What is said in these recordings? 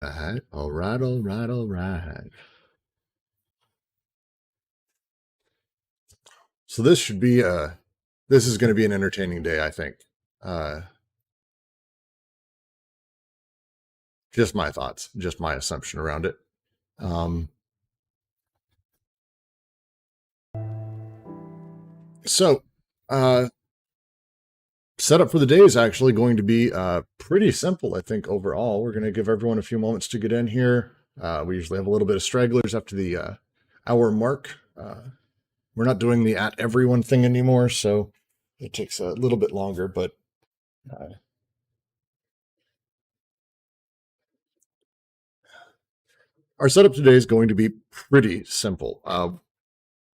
All right, all right, all right. So this should be this is going to be an entertaining day, I think. Uh, just my thoughts, just my assumption around it. Um, so, setup for the day is actually going to be pretty simple, I think, overall. We're going to give everyone a few moments to get in here. We usually have a little bit of stragglers after the hour mark. We're not doing the at everyone thing anymore, so it takes a little bit longer, but our setup today is going to be pretty simple.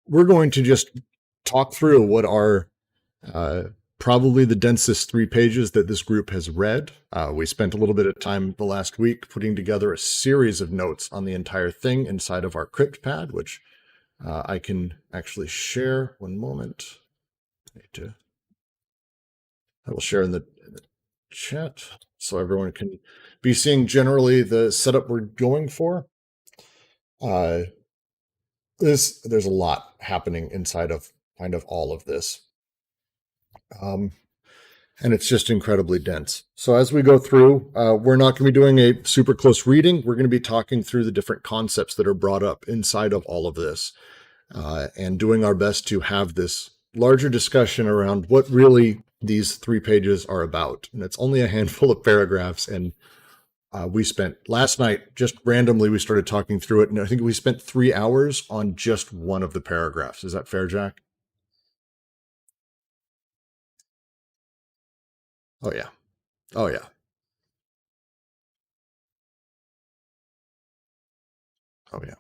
We're going to just talk through what are uh, probably the densest 3 pages that this group has read. We spent a little bit of time the last week putting together a series of notes on the entire thing inside of our crypt pad, which I can actually share. One moment. I will share in the chat so everyone can be seeing generally the setup we're going for. Uh, there's a lot happening inside of kind of all of this. And it's just incredibly dense. So as we go through, we're not going to be doing a super close reading. We're going to be talking through the different concepts that are brought up inside of all of this, and doing our best to have this larger discussion around what really these 3 pages are about. And it's only a handful of paragraphs, and we spent last night just randomly, we started talking through it, and I think we spent 3 hours on just one of the paragraphs. Is that fair, Jack? Oh yeah. Oh yeah. Oh yeah.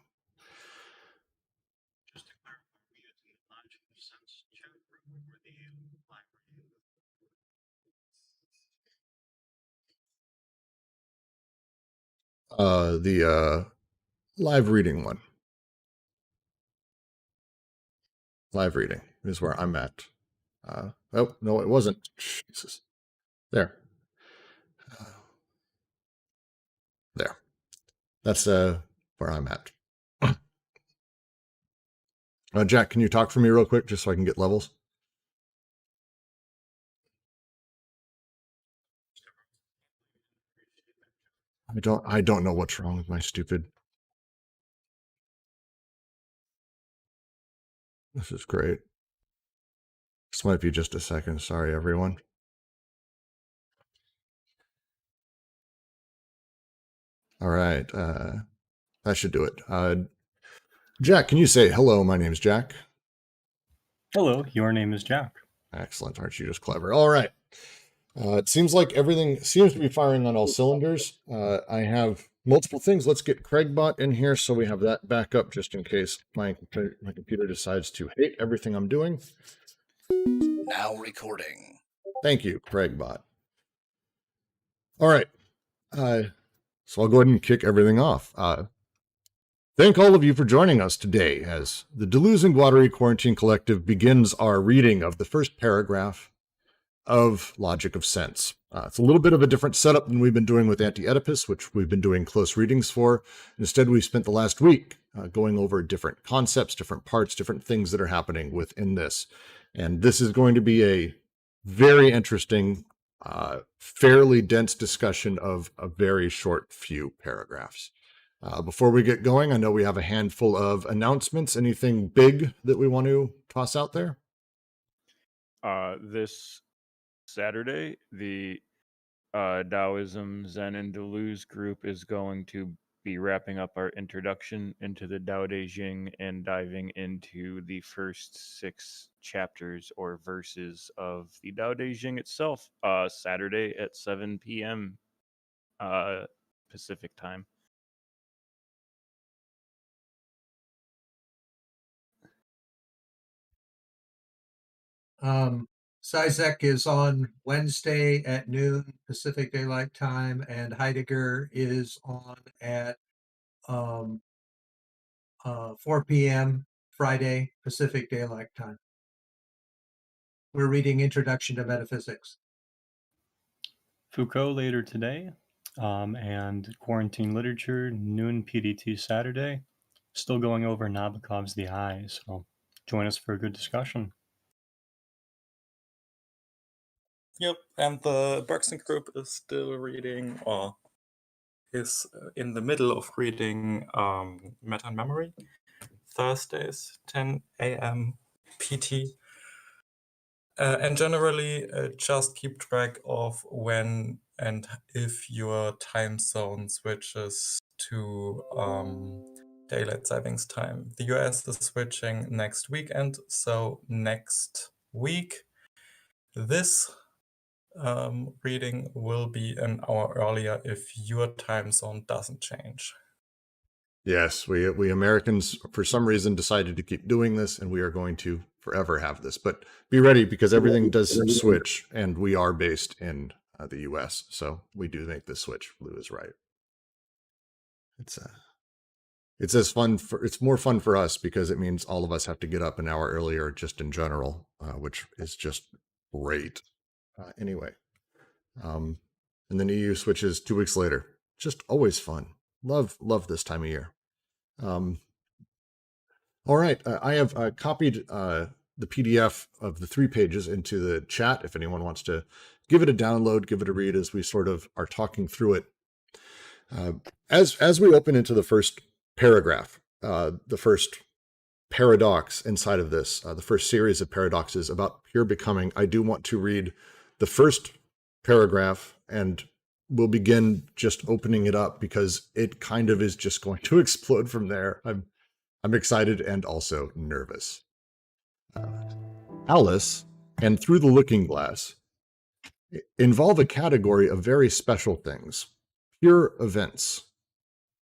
The live reading one. Live reading is where I'm at. Oh no, it wasn't. Jesus. There. Uh, there. That's where I'm at. Jack, can you talk for me real quick, just so I can get levels? I don't know what's wrong with my stupid. This is great. This might be just a second. Sorry, everyone. All right. That should do it. Jack, can you say hello? My name's Jack. Hello, your name is Jack. Excellent. Aren't you just clever? All right. It seems like everything seems to be firing on all cylinders. I have multiple things. Let's get Craigbot in here so we have that back up just in case my computer decides to hate everything I'm doing. Now recording. Thank you, Craigbot. All right. So I'll go ahead and kick everything off. Thank all of you for joining us today as the Deleuze and Guattari Quarantine Collective begins our reading of the first paragraph of Logic of Sense. It's a little bit of a different setup than we've been doing with Anti-Oedipus, which we've been doing close readings for. Instead, we spent the last week going over different concepts, different parts, different things that are happening within this. And this is going to be a very interesting, fairly dense discussion of a very short few paragraphs. Before we get going, I know we have a handful of announcements. Anything big that we want to toss out there? This Saturday, the Taoism, Zen, and Deleuze group is going to be wrapping up our introduction into the Tao Te Ching and diving into the first 6 chapters or verses of the Tao Te Ching itself. Saturday at 7 p.m. Pacific time. Zizek is on Wednesday at noon Pacific Daylight Time, and Heidegger is on at 4 p.m. Friday Pacific Daylight Time. We're reading Introduction to Metaphysics. Foucault later today. and Quarantine Literature, noon PDT Saturday. Still going over Nabokov's The Eye, so join us for a good discussion. Yep, and the Bergson group is still reading, or is in the middle of reading Matter and Memory, Thursdays, 10 a.m. PT. And generally, just keep track of when and if your time zone switches to daylight savings time. The US is switching next weekend, so next week, this reading will be an hour earlier if your time zone doesn't change. Yes, we Americans, for some reason, decided to keep doing this, and we are going to forever have this. But be ready, because everything does switch, and we are based in the U.S., so we do make this switch. Lou is right. It's more fun for us because it means all of us have to get up an hour earlier, just in general, which is just great. Anyway, and then EU switches 2 weeks later. Just always fun. Love this time of year. All right, I have copied the PDF of the 3 pages into the chat if anyone wants to give it a download, give it a read as we sort of are talking through it. As we open into the first paragraph, the first paradox inside of this, the first series of paradoxes about pure becoming, I do want to read the first paragraph, and we'll begin just opening it up because it kind of is just going to explode from there. I'm excited and also nervous. Alice and Through the Looking Glass involve a category of very special things, pure events.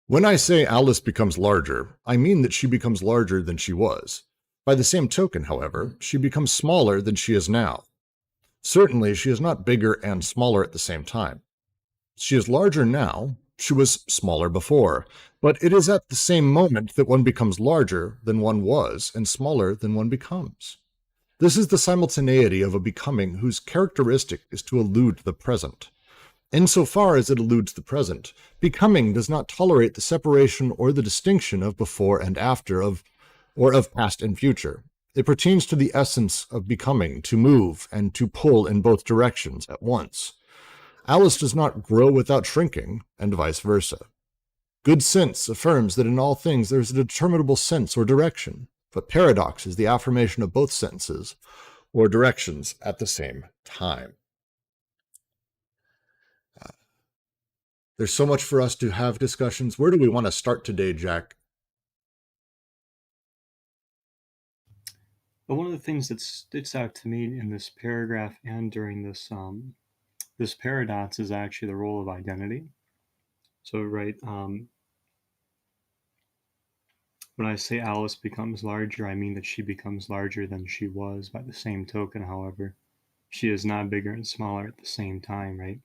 When I say Alice becomes larger, I mean that she becomes larger than she was. By the same token, however, she becomes smaller than she is now. Certainly, she is not bigger and smaller at the same time. She is larger now, she was smaller before, but it is at the same moment that one becomes larger than one was and smaller than one becomes. This is the simultaneity of a becoming whose characteristic is to elude the present. Insofar as it eludes the present, becoming does not tolerate the separation or the distinction of before and after, or of past and future. It pertains to the essence of becoming to move and to pull in both directions at once. Alice does not grow without shrinking, and vice versa. Good sense affirms that in all things there is a determinable sense or direction, but paradox is the affirmation of both senses or directions at the same time. There's so much for us to have discussions. Where do we want to start today, Jack? But one of the things that sticks out to me in this paragraph and during this this paradox is actually the role of identity. So, right, when I say Alice becomes larger, I mean that she becomes larger than she was. By the same token, however, she is not bigger and smaller at the same time, right?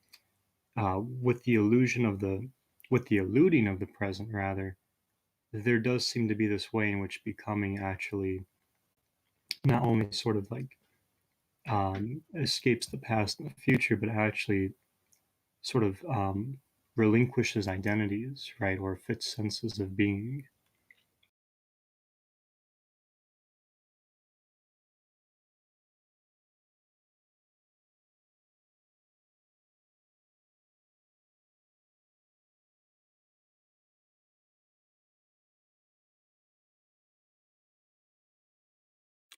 With the eluding of the present, rather, there does seem to be this way in which becoming actually not only sort of like escapes the past and the future, but actually sort of relinquishes identities, right, or fits senses of being.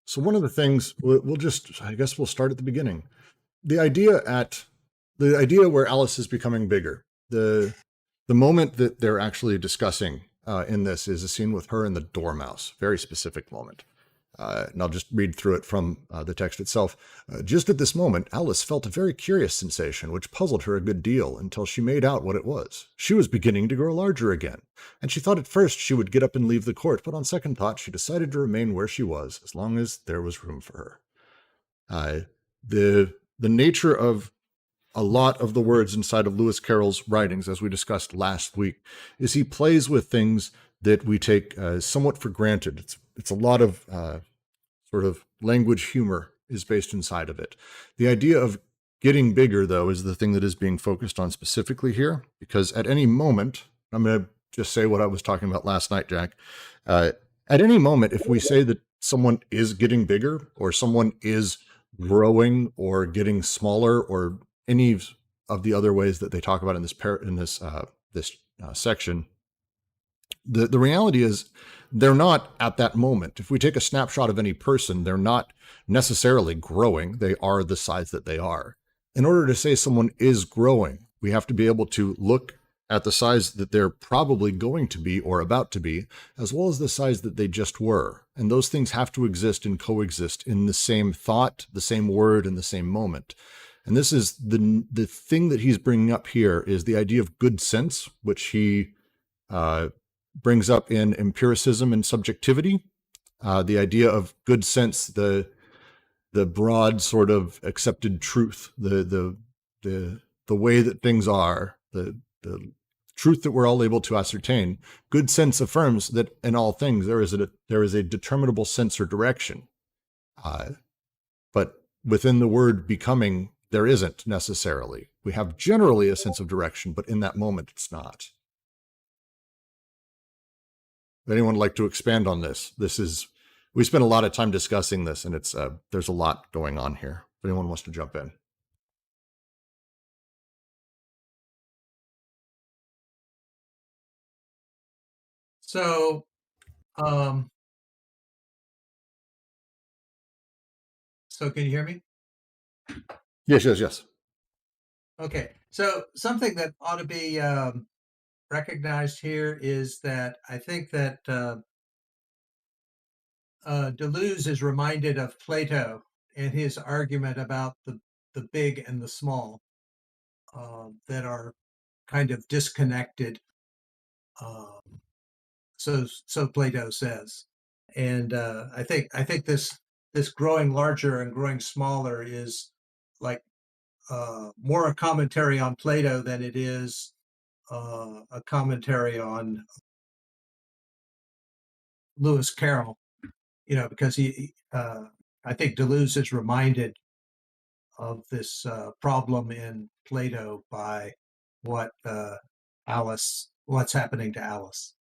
So one of the things I guess we'll start at the beginning. The idea where Alice is becoming bigger, the moment that they're actually discussing in this is a scene with her and the dormouse, very specific moment. And I'll just read through it from the text itself. Just at this moment, Alice felt a very curious sensation which puzzled her a good deal until she made out what it was. She was beginning to grow larger again, and she thought at first she would get up and leave the court, but on second thought she decided to remain where she was as long as there was room for her. The nature of a lot of the words inside of Lewis Carroll's writings, as we discussed last week, is he plays with things that we take somewhat for granted. It's a lot of sort of language humor is based inside of it. The idea of getting bigger, though, is the thing that is being focused on specifically here, because at any moment, I'm going to just say what I was talking about last night, Jack. At any moment, if we say that someone is getting bigger or someone is growing or getting smaller or any of the other ways that they talk about in this section, the reality is they're not at that moment. If we take a snapshot of any person, they're not necessarily growing. They are the size that they are. In order to say someone is growing, we have to be able to look at the size that they're probably going to be or about to be, as well as the size that they just were. And those things have to exist and coexist in the same thought, the same word, and the same moment. And this is the thing that he's bringing up here is the idea of good sense, which he brings up in empiricism and subjectivity. The idea of good sense, the broad sort of accepted truth, the way that things are, the truth that we're all able to ascertain. Good sense affirms that in all things there is a determinable sense or direction, but within the word becoming there isn't necessarily. We have generally a sense of direction, but in that moment it's not. Would anyone like to expand on this? We spent a lot of time discussing this, and there's a lot going on here. If anyone wants to jump in. So, so can you hear me? Yes. Okay. So something that ought to be recognized here is that I think that Deleuze is reminded of Plato and his argument about the big and the small that are kind of disconnected. So Plato says, and I think this growing larger and growing smaller is like more a commentary on Plato than it is a commentary on Lewis Carroll. Because I think Deleuze is reminded of this problem in Plato by what's happening to Alice.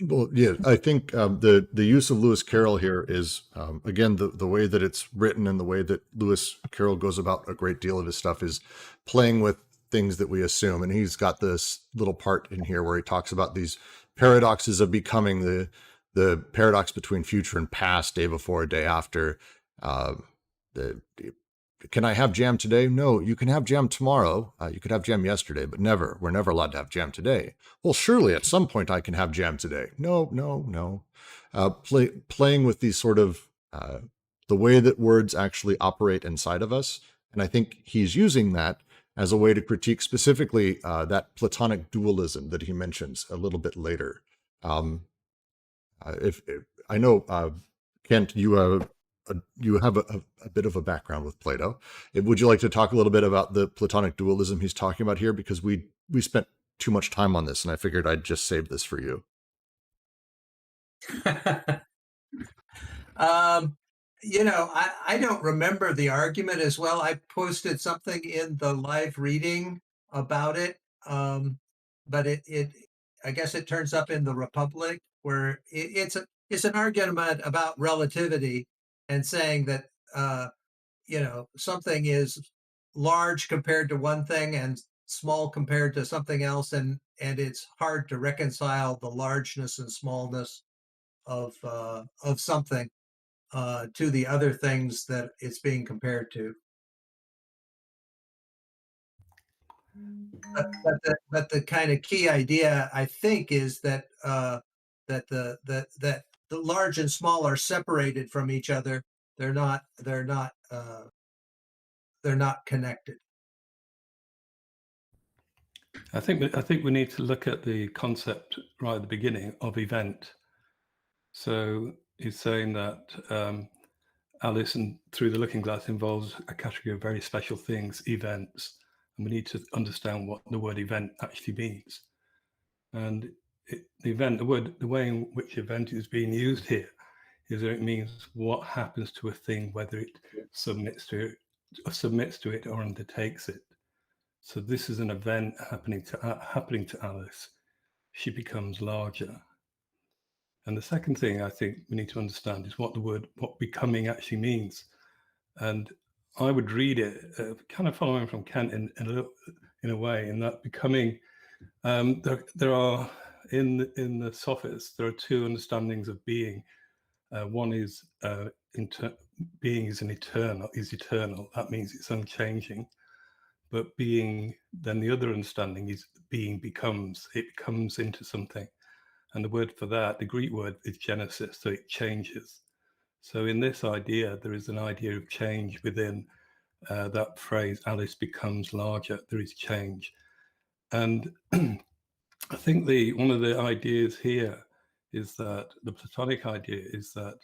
Well, yeah, I think the use of Lewis Carroll here is again the way that it's written and the way that Lewis Carroll goes about a great deal of his stuff is playing with things that we assume. And he's got this little part in here where he talks about these paradoxes of becoming, the paradox between future and past, day before, day after. Can I have jam today? No, you can have jam tomorrow. You could have jam yesterday, but never. We're never allowed to have jam today. Well, surely at some point I can have jam today. No. Playing with these sort of the way that words actually operate inside of us. And I think he's using that as a way to critique specifically that Platonic dualism that he mentions a little bit later. If I know, Kent, you have a bit of a background with Plato. Would you like to talk a little bit about the Platonic dualism he's talking about here? Because we spent too much time on this, and I figured I'd just save this for you. I don't remember the argument as well. I posted something in the live reading about it, but I guess it turns up in the Republic where it's an argument about relativity and saying that something is large compared to one thing and small compared to something else, and it's hard to reconcile the largeness and smallness of something to the other things that it's being compared to. But the kind of key idea, I think, is that that the large and small are separated from each other. They're not connected. I think we need to look at the concept right at the beginning of event. So he's saying that Alice and Through the Looking Glass involves a category of very special things, events, and we need to understand what the word event actually means. And the way in which event is being used here is that it means what happens to a thing, whether it submits to it or undertakes it. So this is an event happening to Alice. She becomes larger. And the second thing I think we need to understand is what becoming actually means. And I would read it kind of following from Kant in a way, in that becoming, there are in the Sophists, there are two understandings of being. One is being is eternal. That means it's unchanging. But being, then the other understanding is being becomes into something. And the word for that, the Greek word, is genesis, so it changes. So in this idea, there is an idea of change within that phrase, Alice becomes larger, there is change. And I think one of the ideas here is that the Platonic idea is that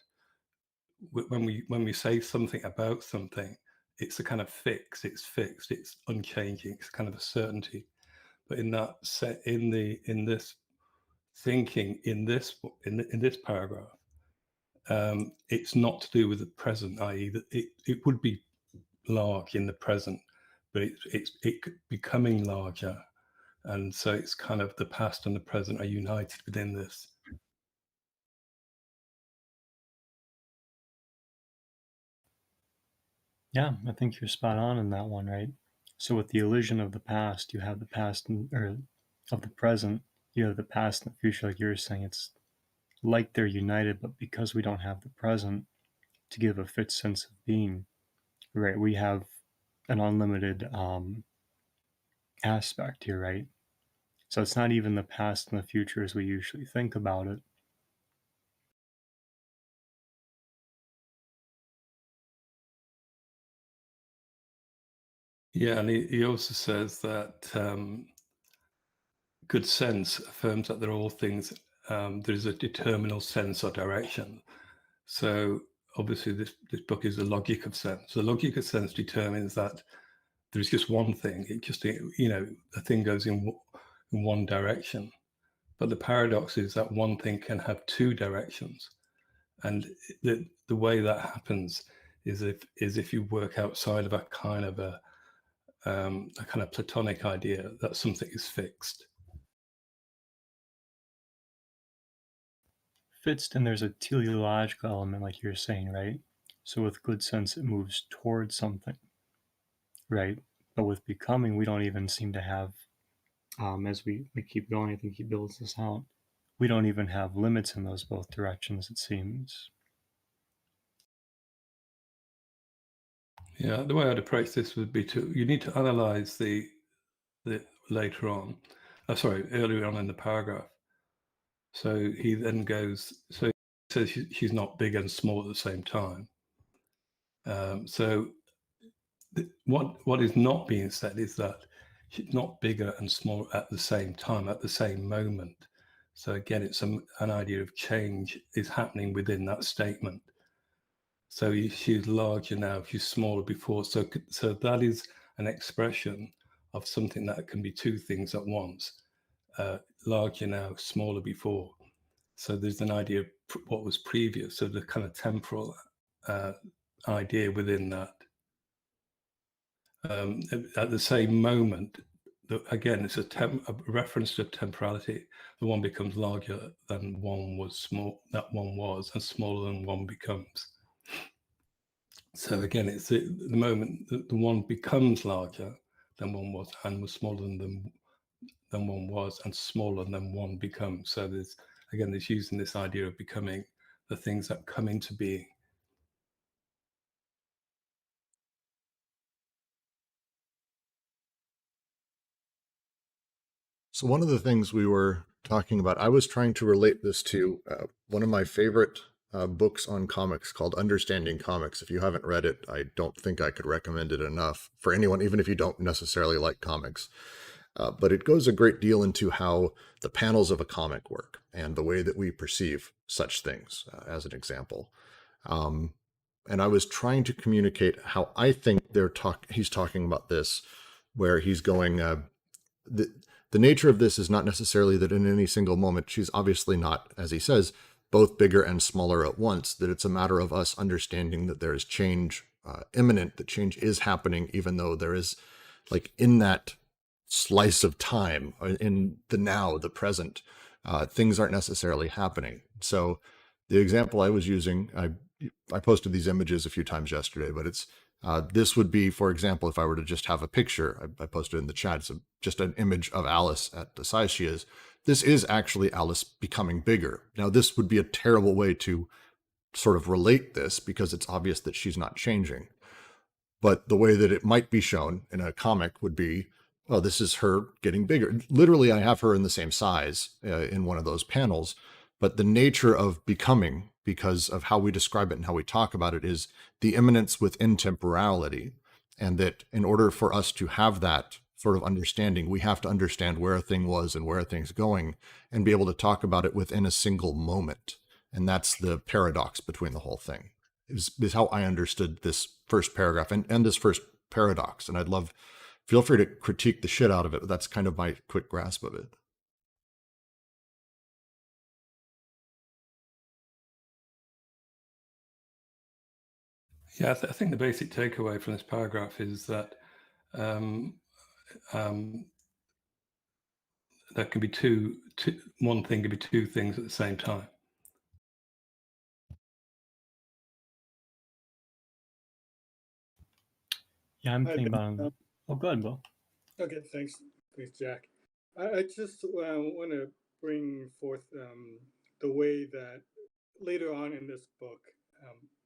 when we say something about something, it's a kind of fixed, it's unchanging, it's kind of a certainty. But in this thinking, in this paragraph, it's not to do with the present, i.e. that it would be large in the present, but it's becoming larger. And so it's kind of the past and the present are united within this. Yeah, I think you're spot on in that one, right? So with the illusion of the past, you have the past, or of the present, you have the past and the future, like you were saying. It's like they're united, but because we don't have the present to give a fit sense of being, right, we have an unlimited aspect here, right? So it's not even the past and the future as we usually think about it. Yeah, and he also says that good sense affirms that they're all things, there's a determinal sense or direction. So obviously this book is the logic of sense. The logic of sense determines that there's just one thing. It just, a thing goes in one direction. But the paradox is that one thing can have two directions. And the way that happens is if you work outside of a kind of Platonic idea that something is fixed. Fixed, and there's a teleological element, like you're saying, right? So with good sense, it moves towards something, right? But with becoming, we don't even seem to have, as we keep going, I think he builds this out, we don't even have limits in those both directions, it seems. Yeah, the way I'd approach this would be you need to analyze the later on, earlier on in the paragraph. So he then goes, so he says she's not big and small at the same time. What is not being said is that she's not bigger and small at the same time, at the same moment. So again, it's an idea of change is happening within that statement. So she's larger now, she's smaller before. So that is an expression of something that can be two things at once. Larger now, smaller before. So there's an idea of what was previous, so the kind of temporal idea within that. At the same moment, again, it's a reference to temporality. The one becomes larger than one was and smaller than one becomes. So again, it's the moment that the one becomes larger than one was and was smaller than one was and smaller than one becomes. So there's using this idea of becoming the things that come into being. So one of the things we were talking about, I was trying to relate this to one of my favorite books on comics called Understanding Comics. If you haven't read it, I don't think I could recommend it enough for anyone, even if you don't necessarily like comics. But it goes a great deal into how the panels of a comic work and the way that we perceive such things, as an example. And I was trying to communicate how I think he's talking about this, where he's going, the nature of this is not necessarily that in any single moment, she's obviously not, as he says, both bigger and smaller at once, that it's a matter of us understanding that there is change imminent, that change is happening, even though there is, like, in that slice of time, in the now, the present, things aren't necessarily happening. So the example I was using, I posted these images a few times yesterday, but it's this would be, for example, if I were to just have a picture, I posted in the chat, it's just an image of Alice at the size she is. This is actually Alice becoming bigger. Now, this would be a terrible way to sort of relate this, because it's obvious that she's not changing. But the way that it might be shown in a comic would be, oh, this is her getting bigger. Literally, I have her in the same size in one of those panels, but the nature of becoming, because of how we describe it and how we talk about it, is the immanence within temporality. And that in order for us to have that sort of understanding, we have to understand where a thing was and where a thing's going, and be able to talk about it within a single moment. And that's the paradox between the whole thing, is how I understood this first paragraph and this first paradox. And feel free to critique the shit out of it, but that's kind of my quick grasp of it. Yeah, I think the basic takeaway from this paragraph is that there can be one thing can be two things at the same time. Yeah, I'm thinking about. Oh, go ahead, Bill. Okay, thanks, Jack. I just want to bring forth the way that later on in this book,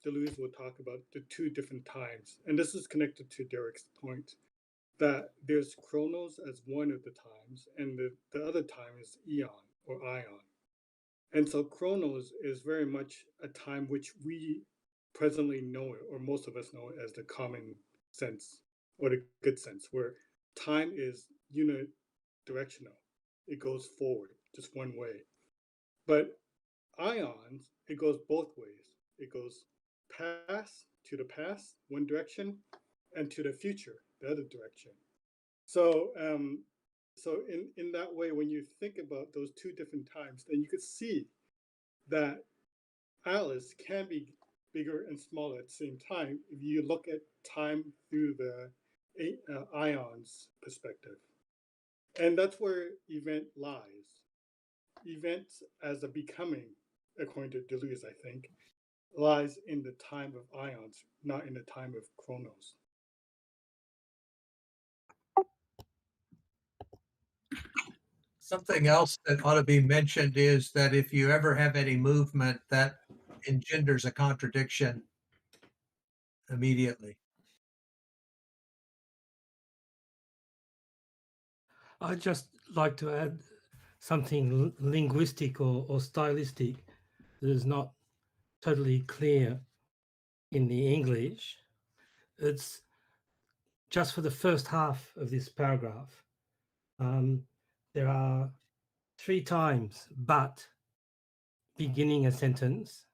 Deleuze will talk about the two different times. And this is connected to Derek's point, that there's chronos as one of the times, and the other time is eon or ion. And so chronos is very much a time which we presently know it, or most of us know it as the common sense or the good sense, where time is unidirectional. It goes forward, just one way. But ions, it goes both ways. It goes to the past, one direction, and to the future, the other direction. So in that way, when you think about those two different times, then you could see that Alice can be bigger and smaller at the same time if you look at time through the ions perspective. And that's where event lies. Event as a becoming, according to Deleuze, I think, lies in the time of ions, not in the time of chronos. Something else that ought to be mentioned is that if you ever have any movement, that engenders a contradiction immediately. I'd just like to add something linguistic or stylistic that is not totally clear in the English. It's just for the first half of this paragraph. There are 3 times but beginning a sentence,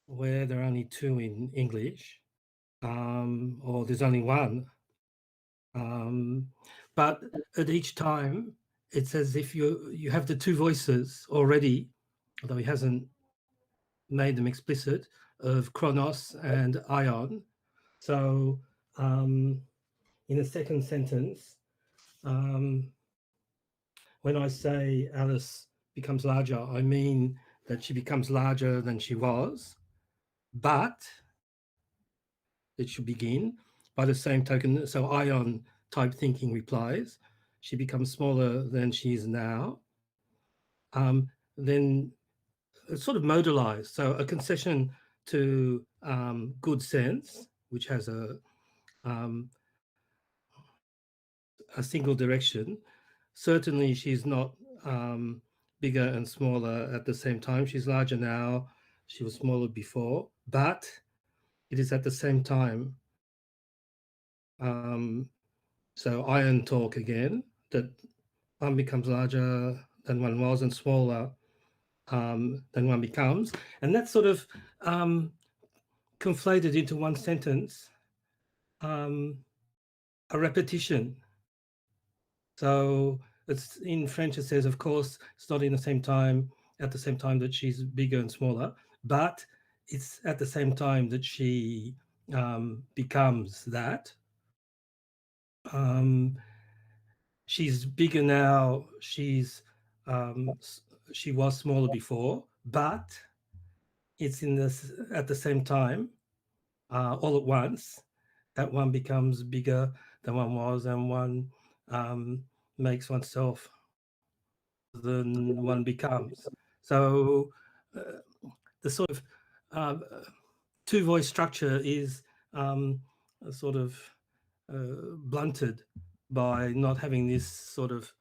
where there are only 2 in English, or there's only 1. But at each time, it's as if you have the 2 voices already, although he hasn't made them explicit, of chronos and ion. So in the second sentence, when I say Alice becomes larger, I mean that she becomes larger than she was, but it should begin by the same token. So ion type thinking replies, she becomes smaller than she is now. Then it's sort of modalized. So a concession to good sense, which has a single direction. Certainly she's not bigger and smaller at the same time. She's larger now. She was smaller before, but it is at the same time. So iron talk again, that one becomes larger than one was and smaller than one becomes. And that's sort of conflated into one sentence, a repetition. So it's in French, it says, of course, it's not in the same time at the same time that she's bigger and smaller, but it's at the same time that she becomes that. She's bigger now. She was smaller before, but it's in this at the same time, all at once, that one becomes bigger than one was, and one makes oneself than one becomes. So the sort of two-voice structure is sort of blunted by not having this sort of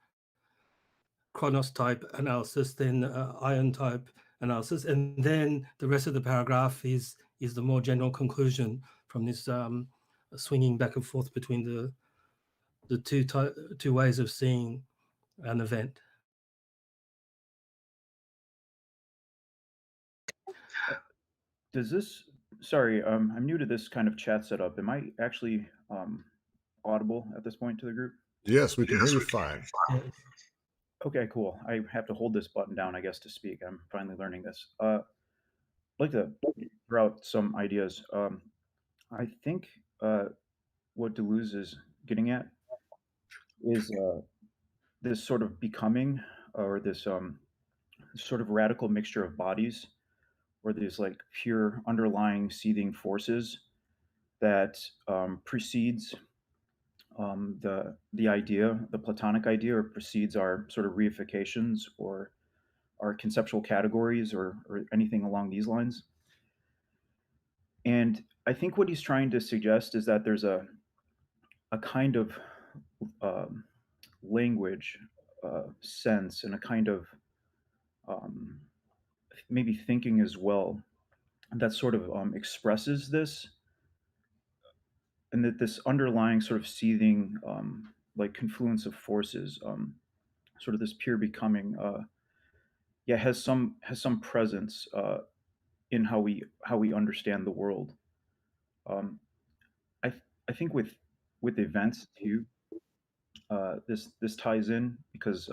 chronos type analysis, then ion type analysis, and then the rest of the paragraph is the more general conclusion from this swinging back and forth between the two ways of seeing an event. Does this? Sorry, I'm new to this kind of chat setup. Am I actually audible at this point to the group? Yes, we can hear you fine. Yeah. Okay, cool. I have to hold this button down, I guess, to speak. I'm finally learning this. I'd like to throw out some ideas. I think what Deleuze is getting at is this sort of becoming, or this sort of radical mixture of bodies, or these like pure underlying seething forces that precedes the idea, the Platonic idea, or precedes our sort of reifications or our conceptual categories or anything along these lines. And I think what he's trying to suggest is that there's a kind of language sense and a kind of maybe thinking as well that sort of expresses this, and that this underlying sort of seething like confluence of forces, sort of this pure becoming, has some presence in how we understand the world. I think with events too, this ties in because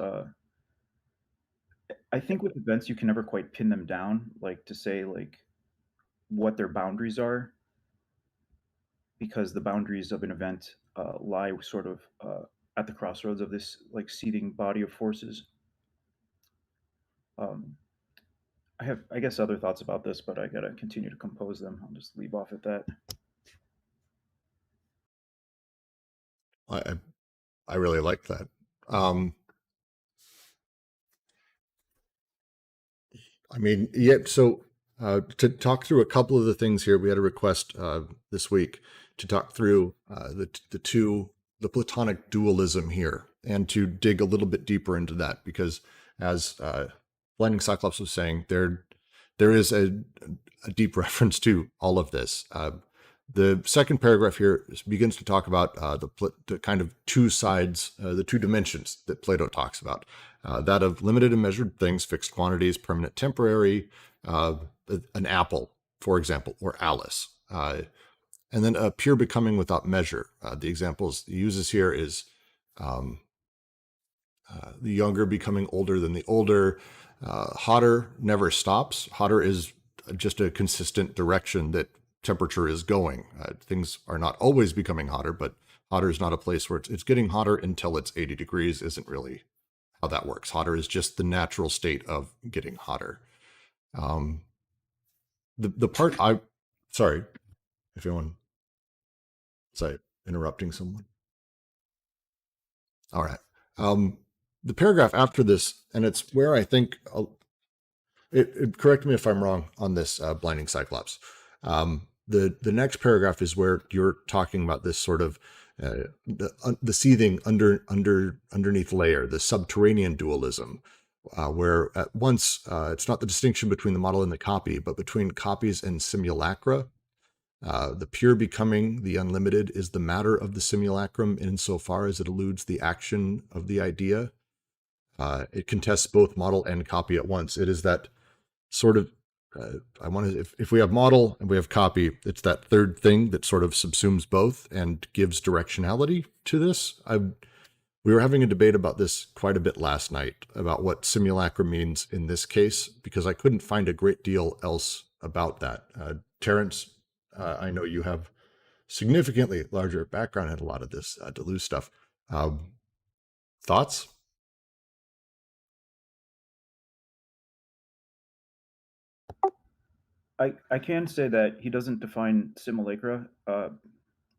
I think with events you can never quite pin them down, like to say like what their boundaries are, because the boundaries of an event lie sort of at the crossroads of this like seething body of forces. I have, I guess, other thoughts about this, but I gotta continue to compose them. I'll just leave off at that. I really like that. I mean, yet so to talk through a couple of the things here, we had a request this week to talk through the Platonic dualism here, and to dig a little bit deeper into that, because as Blinding Cyclops was saying, there is a deep reference to all of this. The second paragraph here begins to talk about the kind of two sides, the two dimensions that Plato talks about, that of limited and measured things, fixed quantities, permanent, temporary, an apple, for example, or Alice, and then a pure becoming without measure. The examples he uses here is the younger becoming older than the older. Hotter never stops. Hotter is just a consistent direction that temperature is going. Things are not always becoming hotter, but hotter is not a place where it's getting hotter until it's 80 degrees isn't really how that works. Hotter is just the natural state of getting hotter. The part sorry, if anyone, was I interrupting someone? All right. The paragraph after this, and it's where I think, correct me if I'm wrong on this, Blinding Cyclops. The next paragraph is where you're talking about this sort of the seething underneath layer, the subterranean dualism, where at once it's not the distinction between the model and the copy, but between copies and simulacra. The pure becoming, the unlimited, is the matter of the simulacrum insofar as it eludes the action of the idea. It contests both model and copy at once. It is that sort of, if we have model and we have copy, it's that third thing that sort of subsumes both and gives directionality to this. We were having a debate about this quite a bit last night, about what simulacra means in this case, because I couldn't find a great deal else about that. Terrence, I know you have significantly larger background in a lot of this Deleuze stuff. Thoughts? I can say that he doesn't define simulacra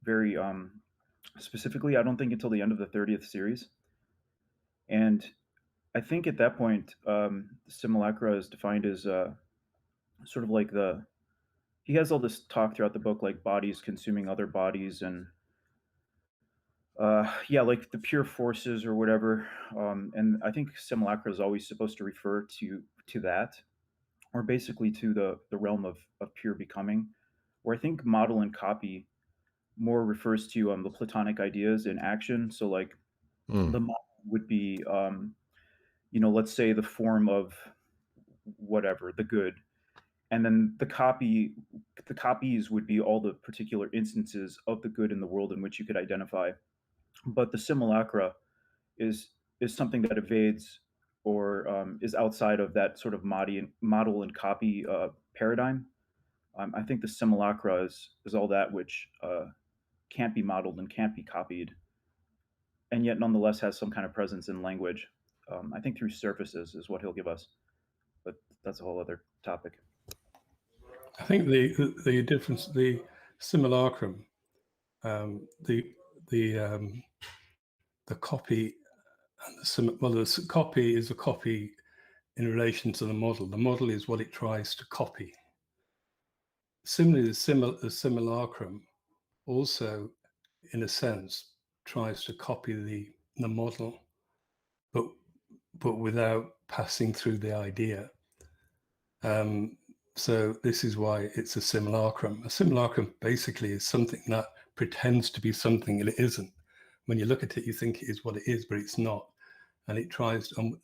very specifically. I don't think until the end of the 30th series, and I think at that point, simulacra is defined as sort of like he has all this talk throughout the book, like bodies consuming other bodies, and yeah, like the pure forces or whatever. And I think simulacra is always supposed to refer to that, or basically to the realm of pure becoming. Where I think model and copy more refers to the Platonic ideas in action. So like the model would be, let's say the form of whatever, the good, and then the copies would be all the particular instances of the good in the world in which you could identify. But the simulacra is something that evades or is outside of that sort of model and copy paradigm. I think the simulacra is all that which can't be modeled and can't be copied, and yet nonetheless has some kind of presence in language. I think through surfaces is what he'll give us, but that's a whole other topic. I think the difference, the simulacrum, the copy, and the copy is a copy in relation to the model. The model is what it tries to copy. Similarly, the simulacrum also, in a sense, tries to copy the model, but without passing through the idea. So this is why it's a simulacrum. A simulacrum basically is something that pretends to be something and it isn't. When you look at it, you think it is what it is, but it's not. And it tries to,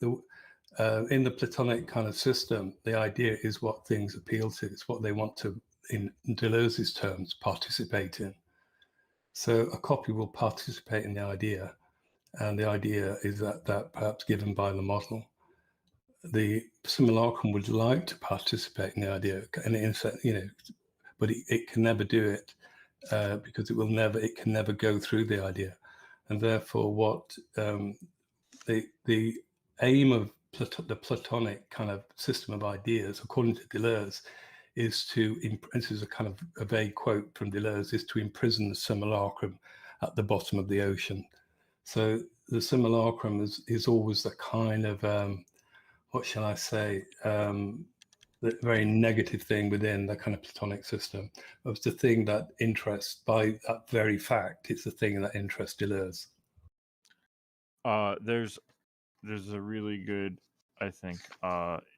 in the Platonic kind of system, the idea is what things appeal to. It's what they want to, in Deleuze's terms, participate in. So a copy will participate in the idea, and the idea is that perhaps given by the model. The simulacrum would like to participate in the idea, and but it can never do it because it can never go through the idea, and therefore, what the aim of the Platonic kind of system of ideas, according to Deleuze, is to, this is a kind of a vague quote from Deleuze, is to imprison the simulacrum at the bottom of the ocean. So the simulacrum is always the kind of what shall I say, the very negative thing within the kind of Platonic system. It's the thing that interests, by that very fact, it's the thing that interests Deleuze. There's a really good, I think,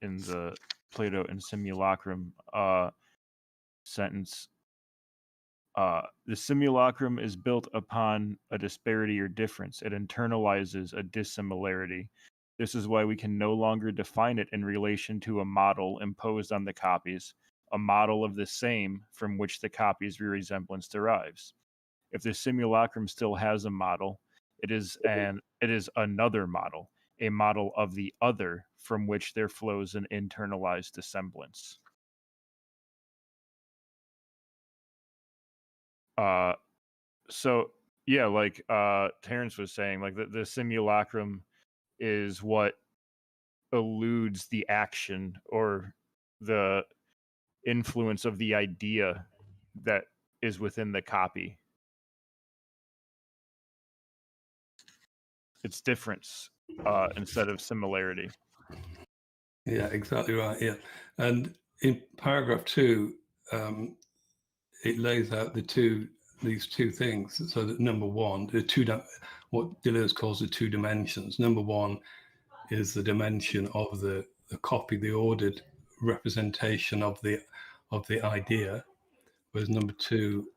in the Plato and Simulacrum sentence. The simulacrum is built upon a disparity or difference. It internalizes a dissimilarity. This is why we can no longer define it in relation to a model imposed on the copies, a model of the same from which the copy's resemblance derives. If the simulacrum still has a model, it is another model, a model of the other from which there flows an internalized dissemblance. So yeah, like Terrence was saying, like the simulacrum is what eludes the action or the influence of the idea that is within the copy. It's difference instead of similarity. Yeah, exactly right. Yeah, and in paragraph 2, it lays out these two things. So that number one, what Deleuze calls the two dimensions. Number one is the dimension of the copy, the ordered representation of the idea, whereas number two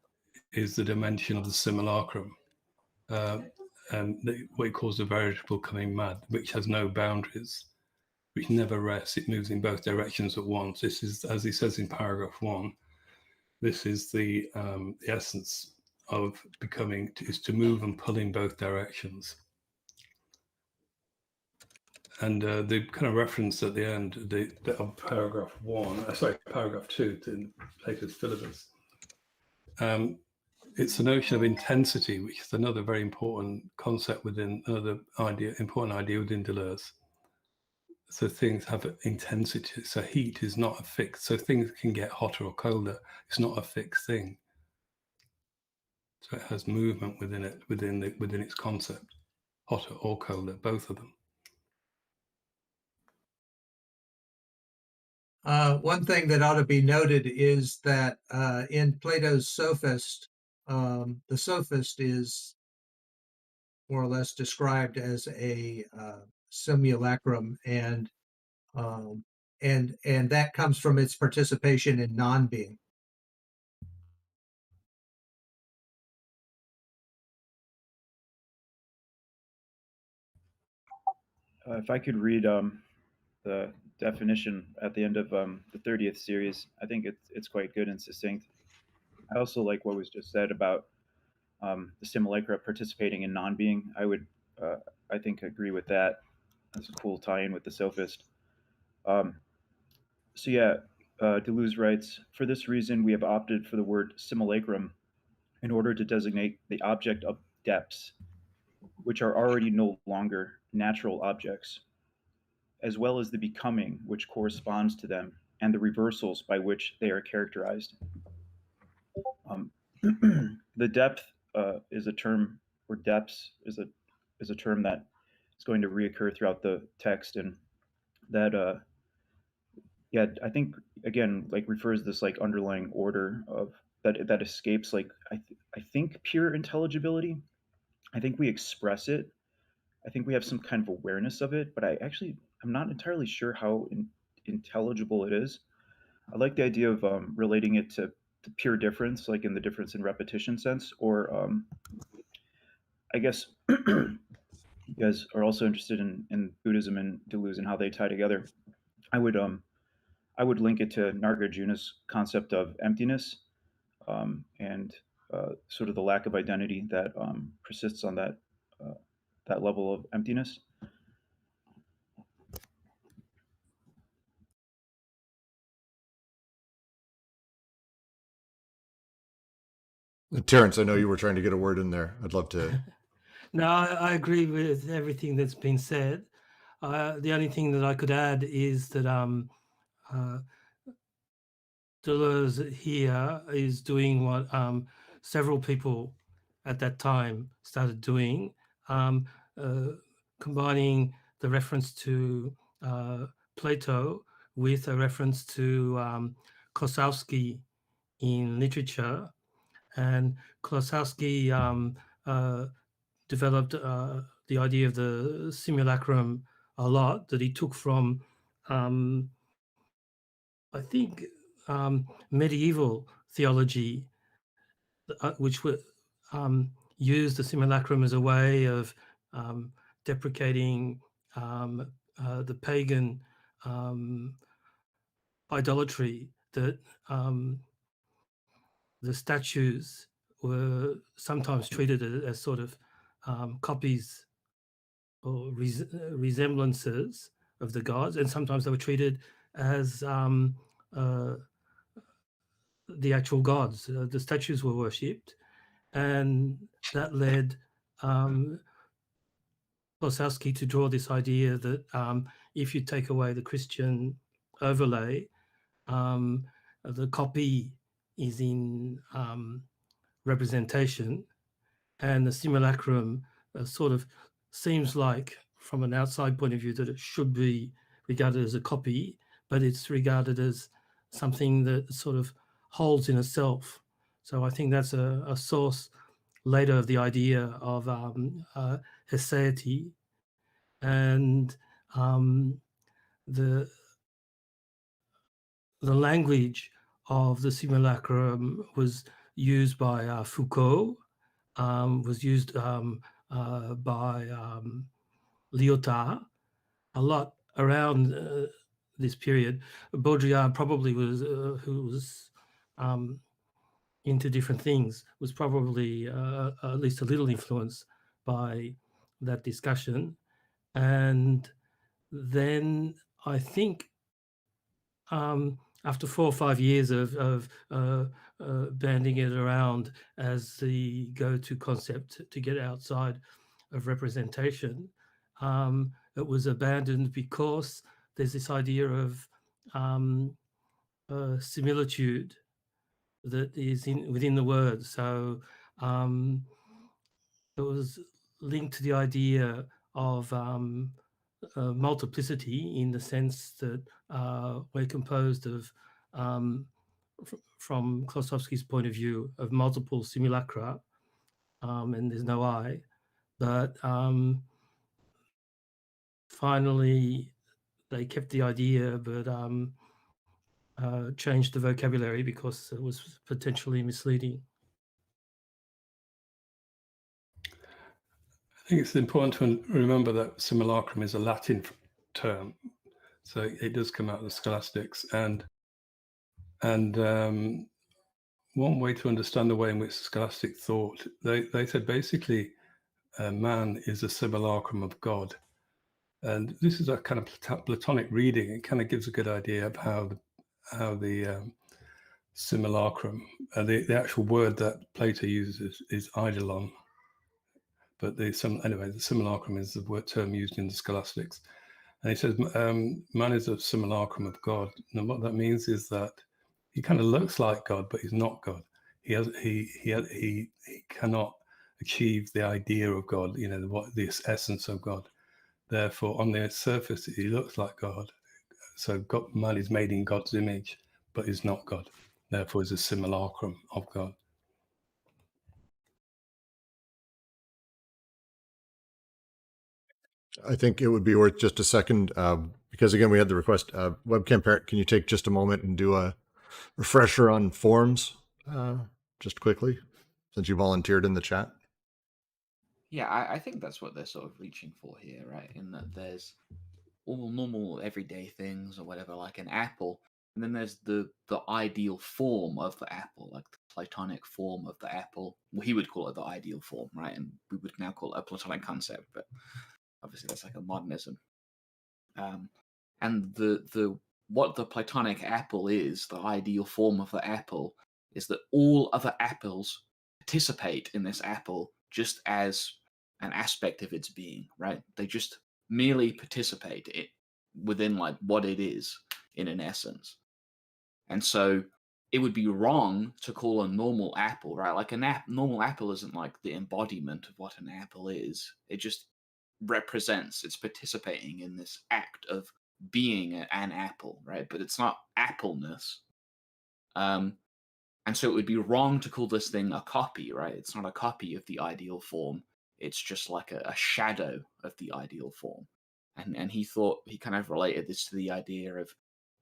is the dimension of the simulacrum, and what he calls the veritable coming mad, which has no boundaries, which never rests. It moves in both directions at once. This is, as he says in paragraph 1, this is the essence of becoming, is to move and pull in both directions. And the kind of reference at the end of paragraph 2 in Plato's Philebus. It's the notion of intensity, which is another very important concept within important idea within Deleuze. So things have intensity. So heat is not a fixed. So things can get hotter or colder. It's not a fixed thing. So it has movement within it, within its concept, hotter or colder, both of them. One thing that ought to be noted is that in Plato's Sophist, the sophist is more or less described as a simulacrum, and that comes from its participation in non-being. If I could read the definition at the end of the 30th series, I think it's quite good and succinct. I also like what was just said about the simulacra participating in non-being. I would, I think, agree with that. That's a cool tie-in with the sophist. So yeah, Deleuze writes, for this reason, we have opted for the word simulacrum in order to designate the object of depths, which are already no longer natural objects, as well as the becoming which corresponds to them and the reversals by which they are characterized. The depth is a term, or depths is a term that is going to reoccur throughout the text, and that yeah, I think again like refers this like underlying order of that escapes like I think pure intelligibility. I think we express it. I think we have some kind of awareness of it, but I'm not entirely sure how intelligible it is. I like the idea of relating it to pure difference, like in the difference in repetition sense, or I guess you guys are also interested in Buddhism and Deleuze and how they tie together. I would link it to Nagarjuna's concept of emptiness and sort of the lack of identity that persists on uh, that level of emptiness. Terrence, I know you were trying to get a word in there. I'd love to. No, I agree with everything that's been said. The only thing that I could add is that Deleuze here is doing what several people at that time started doing, combining the reference to Plato with a reference to Klosowski in literature. And Klosowski developed the idea of the simulacrum a lot, that he took from, I think, medieval theology, which would use the simulacrum as a way of deprecating the pagan idolatry, that the statues were sometimes treated as sort of copies or resemblances of the gods, and sometimes they were treated as the actual gods. The statues were worshipped, and that led Klosowski to draw this idea that if you take away the Christian overlay, the copy is in representation, and the simulacrum sort of seems like, from an outside point of view, that it should be regarded as a copy, but it's regarded as something that sort of holds in itself. So I think that's a source later of the idea of aseity, and the language of the simulacrum was used by Foucault, was used by Lyotard a lot around this period. Baudrillard probably was, who was into different things, was probably at least a little influenced by that discussion. And then I think after 4 or 5 years of banding it around as the go-to concept to get outside of representation, it was abandoned because there's this idea of similitude that is within the word. So it was linked to the idea of multiplicity, in the sense that we're composed of, from Klosowski's point of view, of multiple simulacra, and there's no I. But finally, they kept the idea, but changed the vocabulary because it was potentially misleading. I think it's important to remember that simulacrum is a Latin term, so it does come out of the scholastics. And one way to understand the way in which scholastic thought, they said basically man is a simulacrum of God. And this is a kind of Platonic reading. It kind of gives a good idea of how the simulacrum, the actual word that Plato uses is eidolon. But the simulacrum is the term used in the scholastics. And he says man is a simulacrum of God. And what that means is that he kind of looks like God, but he's not God. He cannot achieve the idea of God, what this essence of God. Therefore, on the surface, he looks like God. So man is made in God's image, but is not God. Therefore, is a simulacrum of God. I think it would be worth just a second, because again, we had the request. Webcam parent, can you take just a moment and do a refresher on forms, just quickly, since you volunteered in the chat? Yeah, I think that's what they're sort of reaching for here, right? In that there's all normal everyday things or whatever, like an apple, and then there's the ideal form of the apple, like the Platonic form of the apple. Well, he would call it the ideal form, right? And we would now call it a Platonic concept, but obviously that's like a modernism. And the what the Platonic apple is, the ideal form of the apple, is that all other apples participate in this apple just as an aspect of its being, right? They just merely participate within like what it is in an essence. And so it would be wrong to call a normal apple, right? Like a normal apple isn't like the embodiment of what an apple is. It just represents, it's participating in this act of being an apple, right? But it's not appleness. And so it would be wrong to call this thing a copy, right? It's not a copy of the ideal form. It's just like a shadow of the ideal form. And he thought, he kind of related this to the idea of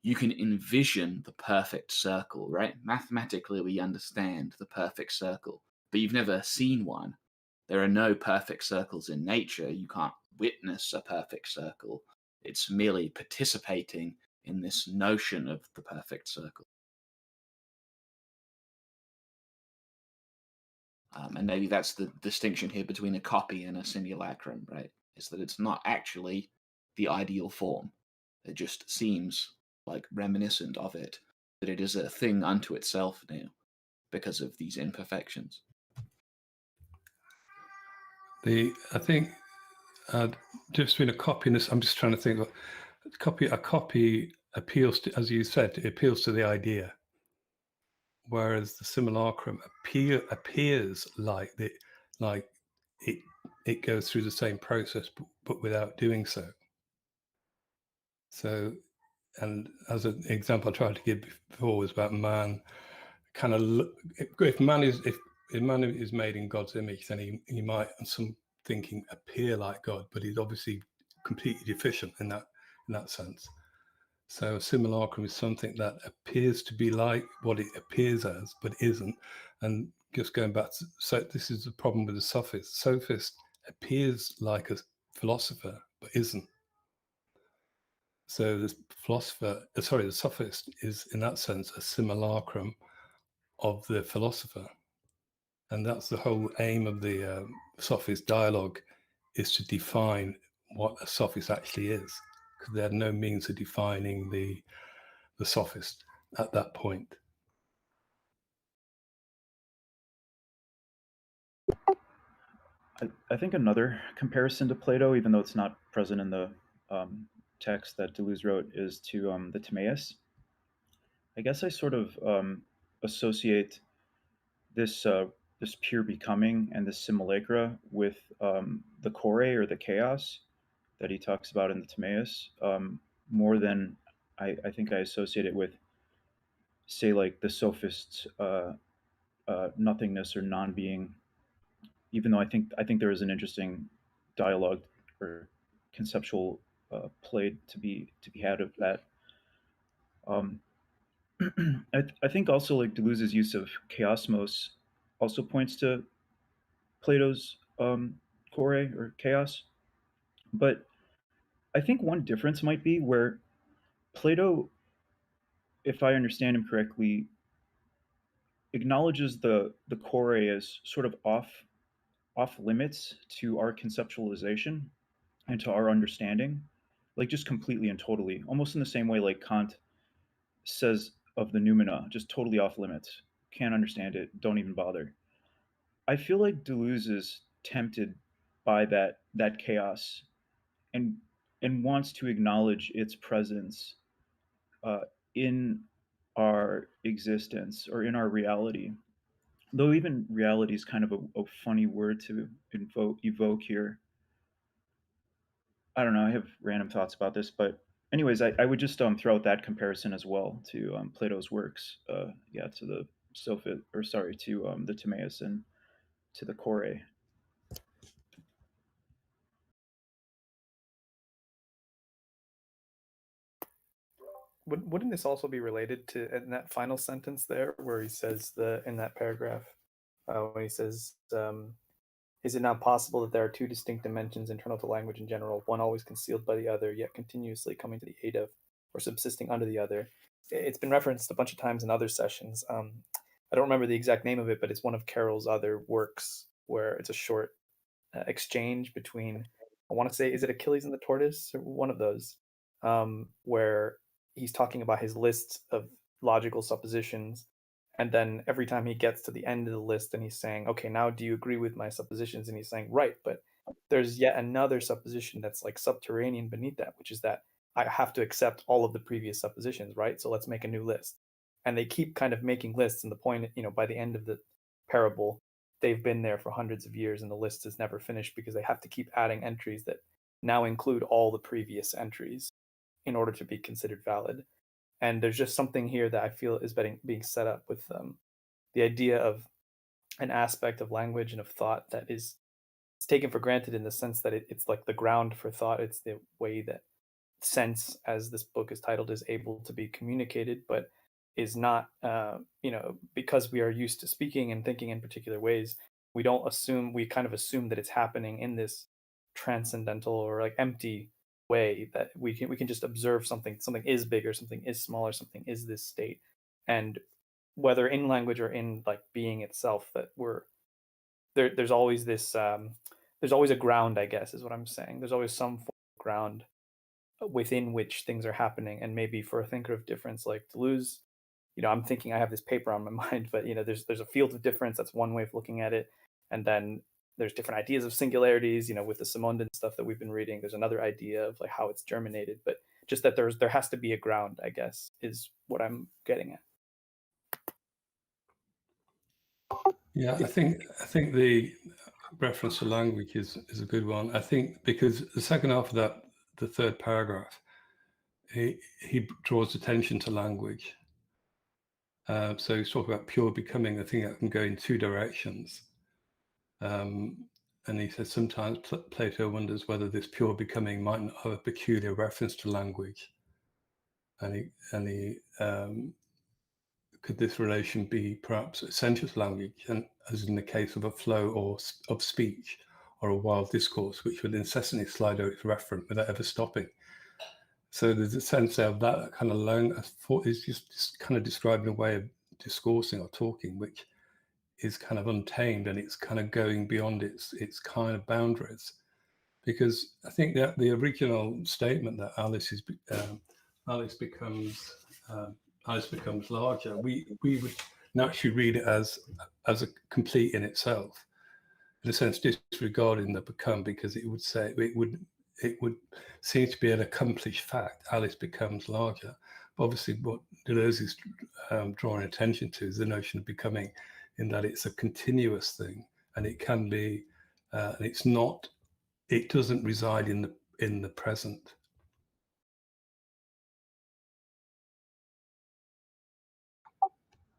you can envision the perfect circle, right? Mathematically, we understand the perfect circle, but you've never seen one. There are no perfect circles in nature. You can't witness a perfect circle. It's merely participating in this notion of the perfect circle. And maybe that's the distinction here between a copy and a simulacrum, right? Is that it's not actually the ideal form. It just seems like reminiscent of it, that it is a thing unto itself now because of these imperfections. I think difference between a copy and this, I'm just trying to think. A copy appeals to, as you said, it appeals to the idea, whereas the simulacrum appears like it goes through the same process, but without doing so. So, and as an example I tried to give before was about man. Kind of, if man is made in God's image, then he might, on some thinking, appear like God, but he's obviously completely deficient in that sense. So a simulacrum is something that appears to be like what it appears as, but isn't. And just going back to, so this is the problem with the sophist. Sophist appears like a philosopher, but isn't. So the sophist is in that sense a simulacrum of the philosopher. And that's the whole aim of the sophist dialogue, is to define what a sophist actually is. because they had no means of defining the sophist at that point. I think another comparison to Plato, even though it's not present in the text that Deleuze wrote, is to the Timaeus. I guess I sort of associate this this pure becoming and this simulacra with the chore or the chaos that he talks about in the Timaeus, more than I think I associate it with, say, like the sophist's nothingness or non-being. Even though I think there is an interesting dialogue or conceptual play to be had of that. Um, I think also like Deleuze's use of chaosmos also points to Plato's chore or chaos. But I think one difference might be where Plato, if I understand him correctly, acknowledges the chore as sort of off limits to our conceptualization and to our understanding, like just completely and totally, almost in the same way like Kant says of the noumena, just totally off limits. Can't understand it. Don't even bother. I feel like Deleuze is tempted by that chaos and wants to acknowledge its presence uh, in our existence or in our reality. Though even reality is kind of a funny word to evoke here. I don't know. I have random thoughts about this, but anyways, I would just throw out that comparison as well to Plato's works. Yeah, to the Sophist, or sorry, to the Timaeus and to the chore. Wouldn't this also be related to in that final sentence there, where he says in that paragraph, when he says, "Is it not possible that there are two distinct dimensions internal to language in general, one always concealed by the other, yet continuously coming to the aid of or subsisting under the other?" It's been referenced a bunch of times in other sessions. I don't remember the exact name of it, but it's one of Carroll's other works where it's a short exchange between, I want to say, is it Achilles and the Tortoise or one of those, where he's talking about his list of logical suppositions, and then every time he gets to the end of the list and he's saying, okay, now do you agree with my suppositions? And he's saying, right, but there's yet another supposition that's like subterranean beneath that, which is that I have to accept all of the previous suppositions, right? So let's make a new list. And they keep kind of making lists, and the point, by the end of the parable, they've been there for hundreds of years and the list is never finished because they have to keep adding entries that now include all the previous entries in order to be considered valid. And there's just something here that I feel is being set up with the idea of an aspect of language and of thought that is it's taken for granted, in the sense that it's like the ground for thought. It's the way that sense, as this book is titled, is able to be communicated, but is not, because we are used to speaking and thinking in particular ways, we kind of assume that it's happening in this transcendental or like empty way, that we can just observe something is bigger, something is smaller, something is this state. And whether in language or in like being itself, that there's always this there's always a ground, I guess, is what I'm saying. There's always some form of ground within which things are happening. And maybe for a thinker of difference like Deleuze, I'm thinking I have this paper on my mind, but there's a field of difference. That's one way of looking at it. And then there's different ideas of singularities, with the Simondon stuff that we've been reading. There's another idea of like how it's germinated, but just that there has to be a ground, I guess, is what I'm getting at. Yeah, I think the reference to language is a good one. I think because the second half of that, the third paragraph, he draws attention to language. So he's talking about pure becoming. I think that can go in two directions. And he says sometimes Plato wonders whether this pure becoming might not have a peculiar reference to language. And he could this relation be perhaps essential to language, and as in the case of a flow or of speech or a wild discourse, which would incessantly slide over its referent without ever stopping. So there's a sense of that kind of long, I thought, is just kind of describing a way of discoursing or talking, which is kind of untamed, and it's kind of going beyond its kind of boundaries, because I think that the original statement that Alice becomes larger, we would naturally read it as a complete in itself, in a sense disregarding the become, because it would say it would seem to be an accomplished fact. Alice becomes larger. But obviously, what Deleuze is drawing attention to is the notion of becoming, in that it's a continuous thing, and it can be, and it's not. It doesn't reside in the present.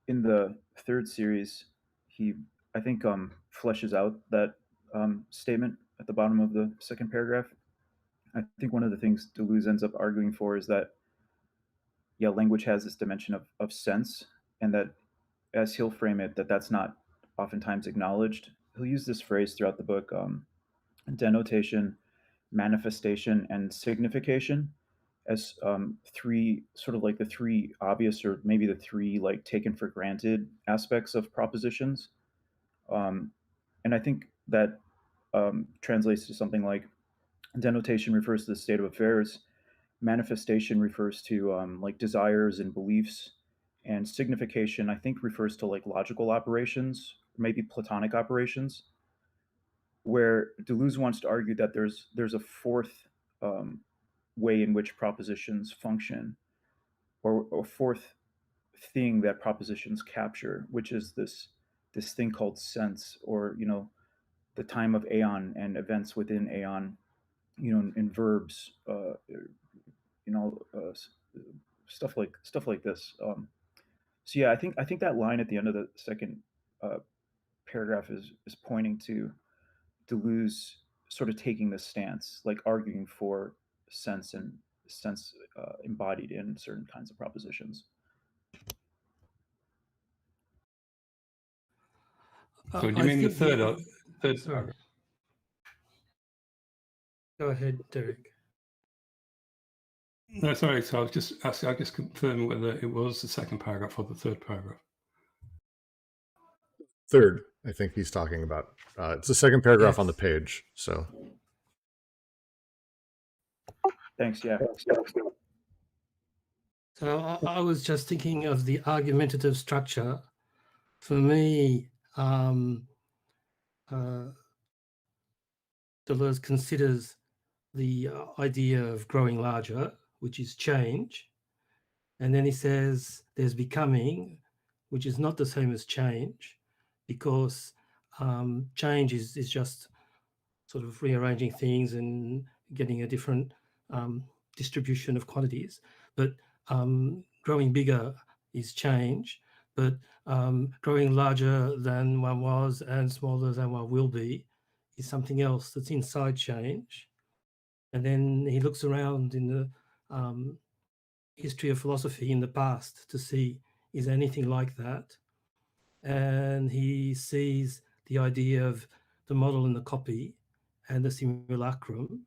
In the third series, he, I think, fleshes out that statement at the bottom of the second paragraph. I think one of the things Deleuze ends up arguing for is that, yeah, language has this dimension of sense, and that, as he'll frame it, that's not oftentimes acknowledged. He'll use this phrase throughout the book: denotation, manifestation, and signification, as three, sort of like the three obvious, or maybe the three like taken for granted aspects of propositions. And I think that translates to something like: denotation refers to the state of affairs, manifestation refers to like desires and beliefs, and signification, I think, refers to like logical operations, maybe Platonic operations. Where Deleuze wants to argue that there's a fourth um, way in which propositions function, or fourth thing that propositions capture, which is this thing called sense, or the time of aeon and events within aeon, in verbs, stuff like this. So yeah, I think that line at the end of the second uh, paragraph is pointing to Deleuze sort of taking this stance, like arguing for sense, and sense embodied in certain kinds of propositions. So do you mean the third Sorry. paragraph? Go ahead, Derek. No, sorry. So I was just asking, I just confirming whether it was the second paragraph or the third paragraph. Third, I think he's talking about. It's the second paragraph on the Yes. page. So Thanks. Yeah. So I was just thinking of the argumentative structure. For me, Deleuze considers the idea of growing larger, which is change. And then he says there's becoming, which is not the same as change, because change is just sort of rearranging things and getting a different distribution of quantities. But growing bigger is change, but growing larger than one was and smaller than one will be is something else that's inside change. And then he looks around in the history of philosophy in the past to see, is there anything like that? And he sees the idea of the model and the copy and the simulacrum.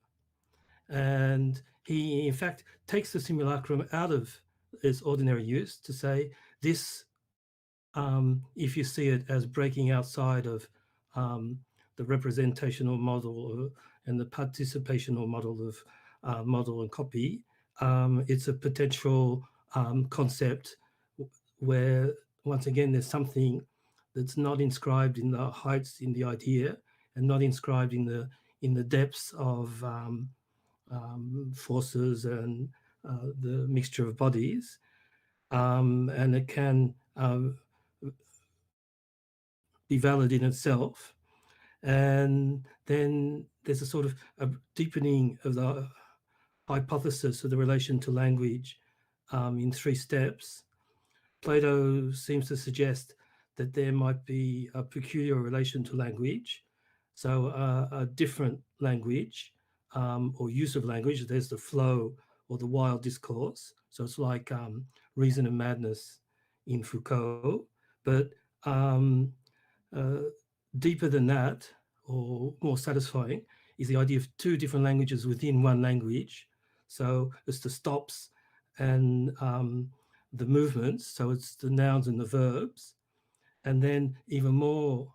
And he, in fact, takes the simulacrum out of its ordinary use to say this, if you see it as breaking outside of the representational model and the participational model of model and copy, it's a potential concept where, once again, there's something that's not inscribed in the heights in the idea and not inscribed in the depths of forces and the mixture of bodies, and it can be valid in itself. And then there's a sort of a deepening of the hypothesis of the relation to language in three steps. Plato seems to suggest that there might be a peculiar relation to language, so a different language or use of language. There's the flow or the wild discourse. So it's like reason and madness in Foucault, but deeper than that, or more satisfying, is the idea of two different languages within one language. So it's the stops and the movements, so it's the nouns and the verbs. And then even more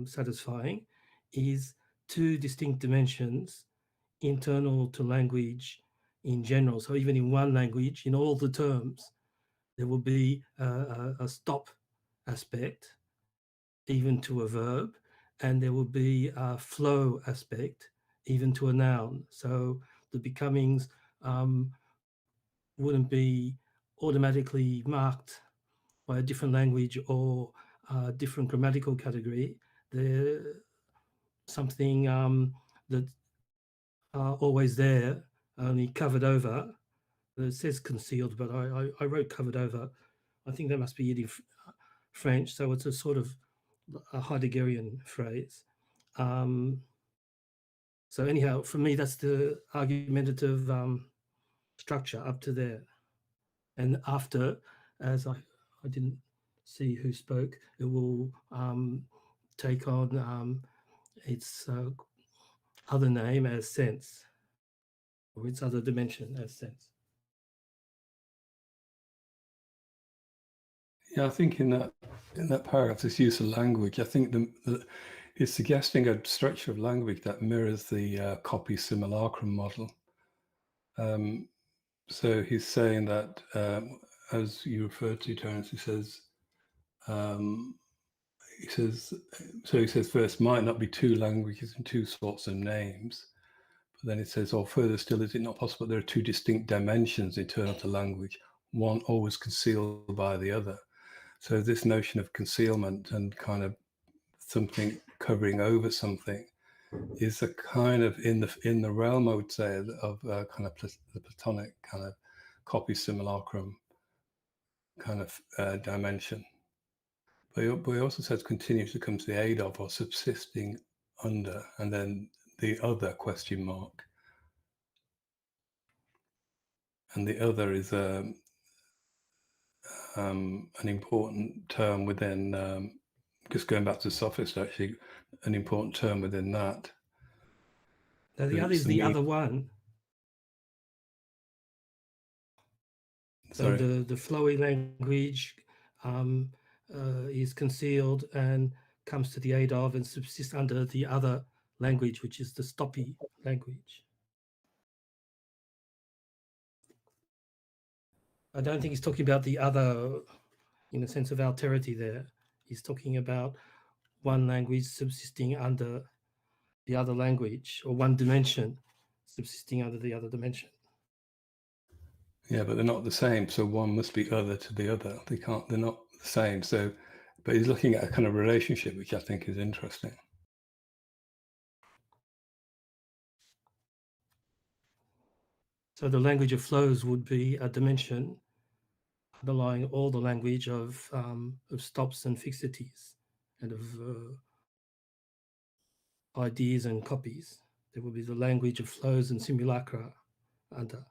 satisfying is two distinct dimensions internal to language in general. So even in one language, in all the terms, there will be a stop aspect, even to a verb, and there will be a flow aspect, even to a noun. So the becomings wouldn't be automatically marked by a different language or a different grammatical category. They're something that are always there, only covered over. It says concealed, but I wrote covered over. I think that must be it in French. So it's a sort of a Heideggerian phrase. So anyhow, for me, that's the argumentative structure up to there. And after, as I didn't see who spoke, it will take on its other name as sense, or its other dimension as sense. Yeah, I think in that paragraph, this use of language, I think it's suggesting a structure of language that mirrors the copy simulacrum model. So he's saying that, as you referred to, Terence, he says, first, might not be two languages and two sorts of names. But then it says, or further still, is it not possible there are two distinct dimensions internal to language, one always concealed by the other? So this notion of concealment and kind of something covering over something is a kind of in the realm, I would say, of kind of the Platonic kind of copy simulacrum kind of dimension. But he also says continuously comes to the aid of or subsisting under, and then the other question mark. And the other is an important term within, just going back to sophist, actually, an important term within that. Now the other is the other one. So Sorry. the flowy language is concealed and comes to the aid of and subsists under the other language, which is the stoppy language. I don't think he's talking about the other in the sense of alterity there. He's talking about one language subsisting under the other language, or one dimension subsisting under the other dimension. Yeah, but they're not the same. So one must be other to the other. They're not the same. So, but he's looking at a kind of relationship, which I think is interesting. So the language of flows would be a dimension underlying all the language of stops and fixities and of ideas and copies. There will be the language of flows and simulacra under.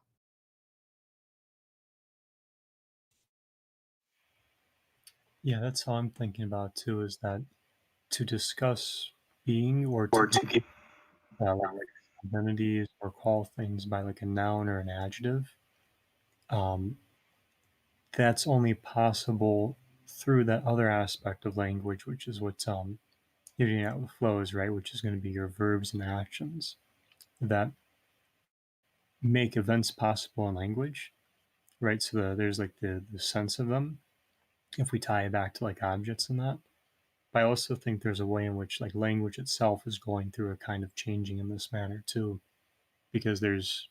Yeah, that's how I'm thinking about too, is that to discuss being or to give like identities or call things by like a noun or an adjective, that's only possible through that other aspect of language, which is what's getting at with flows, right? Which is going to be your verbs and actions that make events possible in language, right? So there's like the sense of them, if we tie it back to like objects and that. But I also think there's a way in which like language itself is going through a kind of changing in this manner too, because there's,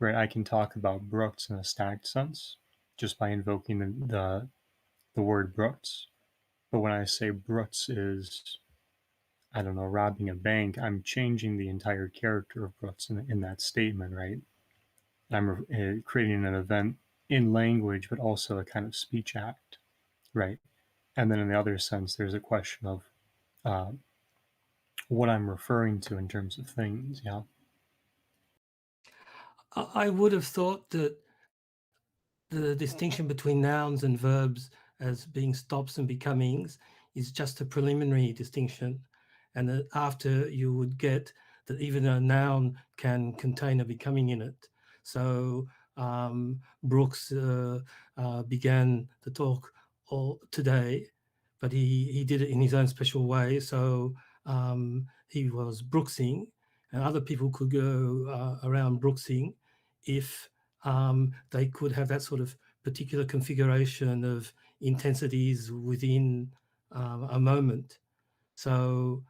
right, I can talk about Brooks in a stacked sense just by invoking the word Brooks. But when I say Brooks is, I don't know, robbing a bank, I'm changing the entire character of Brooks in that statement, right? I'm creating an event in language, but also a kind of speech act, right? And then in the other sense, there's a question of what I'm referring to in terms of things, yeah. I would have thought that the distinction between nouns and verbs as being stops and becomings is just a preliminary distinction, and that after you would get that even a noun can contain a becoming in it. So Brooks began the talk all today, but he did it in his own special way. So he was Brooksing, and other people could go around Brooksing if they could have that sort of particular configuration of intensities within a moment. So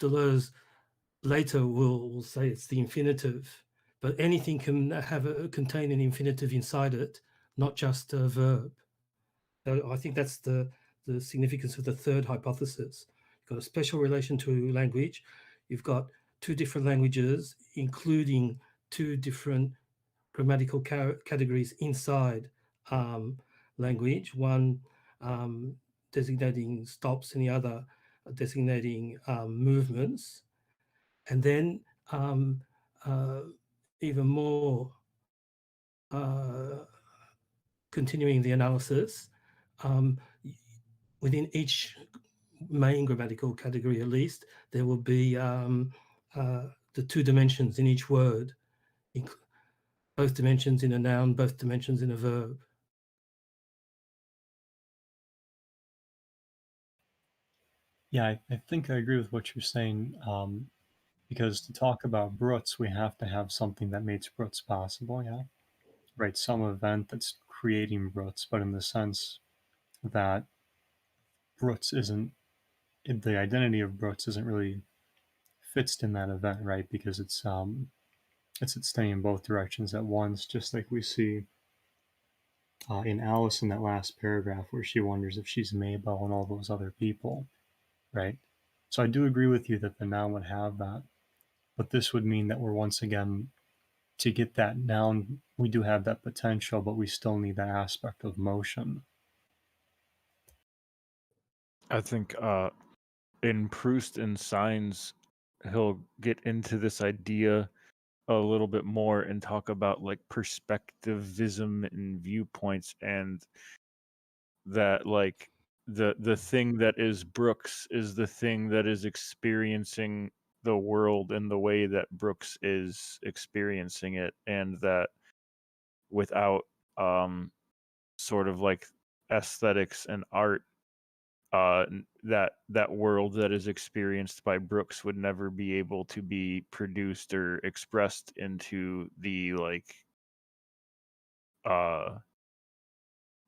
Deleuze later will say it's the infinitive, but anything can contain an infinitive inside it, not just a verb. So I think that's the significance of the third hypothesis. You've got a special relation to language. You've got two different languages, including two different grammatical categories inside language, one designating stops and the other designating movements. And then even more continuing the analysis, within each main grammatical category at least, there will be the two dimensions in each word, both dimensions in a noun, both dimensions in a verb. Yeah, I think I agree with what you're saying. Because to talk about Brutz, we have to have something that makes Brutz possible, yeah? Right, some event that's creating Brutz, but in the sense that Brutz isn't, the identity of Brutz isn't really fixed in that event, right? Because it's staying in both directions at once, just like we see in Alice in that last paragraph where she wonders if she's Mabel and all those other people, right? So I do agree with you that the noun would have that, but this would mean that we're once again, to get that noun, we do have that potential, but we still need that aspect of motion. I think in Proust and Signs, he'll get into this idea a little bit more and talk about like perspectivism and viewpoints, and that like the thing that is Brooks is the thing that is experiencing the world in the way that Brooks is experiencing it, and that without sort of like aesthetics and art, that world that is experienced by Brooks would never be able to be produced or expressed into the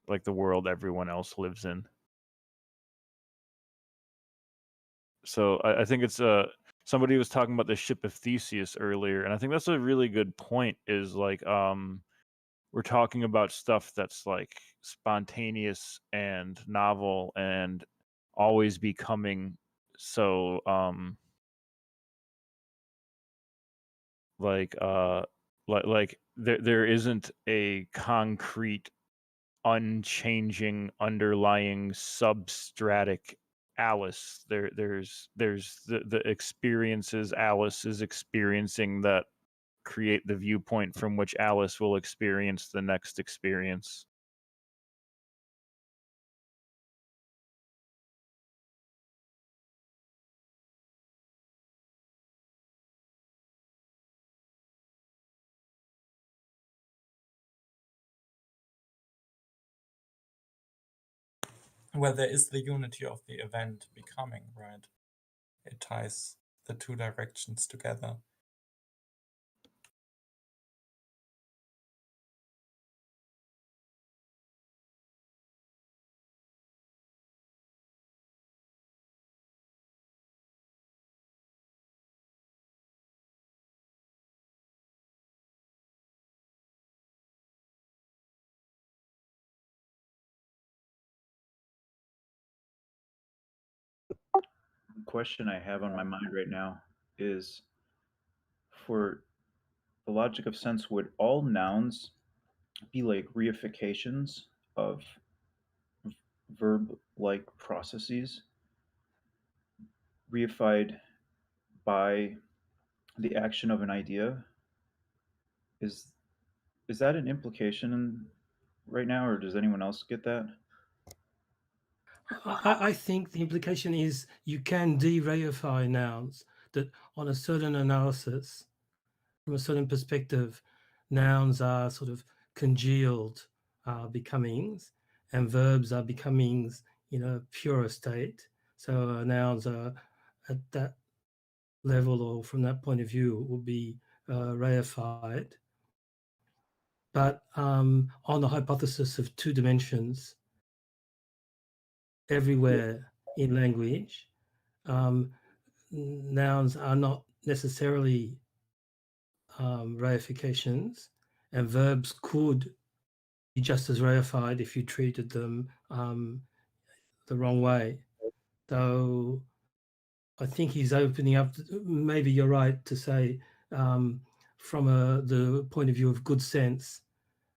like the world everyone else lives in. So I think it's somebody was talking about the ship of Theseus earlier, and I think that's a really good point. Is like we're talking about stuff that's like spontaneous and novel and always becoming. So like there isn't a concrete unchanging underlying substratic Alice. There's the experiences Alice is experiencing that create the viewpoint from which Alice will experience the next experience. Where there is the unity of the event becoming, right? It ties the two directions together. Question I have on my mind right now is, for the logic of sense, would all nouns be like reifications of verb-like processes, reified by the action of an idea? Is that an implication right now, or does anyone else get that? I think the implication is you can de-reify nouns, that on a certain analysis, from a certain perspective, nouns are sort of congealed becomings, and verbs are becomings in a purer state. So nouns are at that level or from that point of view, it will be reified. But on the hypothesis of two dimensions everywhere in language, nouns are not necessarily reifications, and verbs could be just as reified if you treated them the wrong way. Though I think he's opening up, maybe you're right to say, from the point of view of good sense,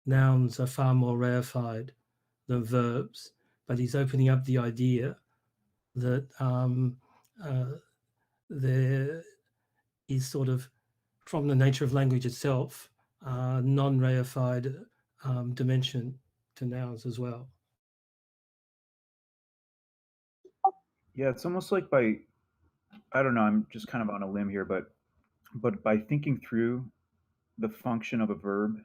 nouns are far more reified than verbs, but he's opening up the idea that there is sort of, from the nature of language itself, non-reified dimension to nouns as well. Yeah, it's almost like I don't know, I'm just kind of on a limb here, but by thinking through the function of a verb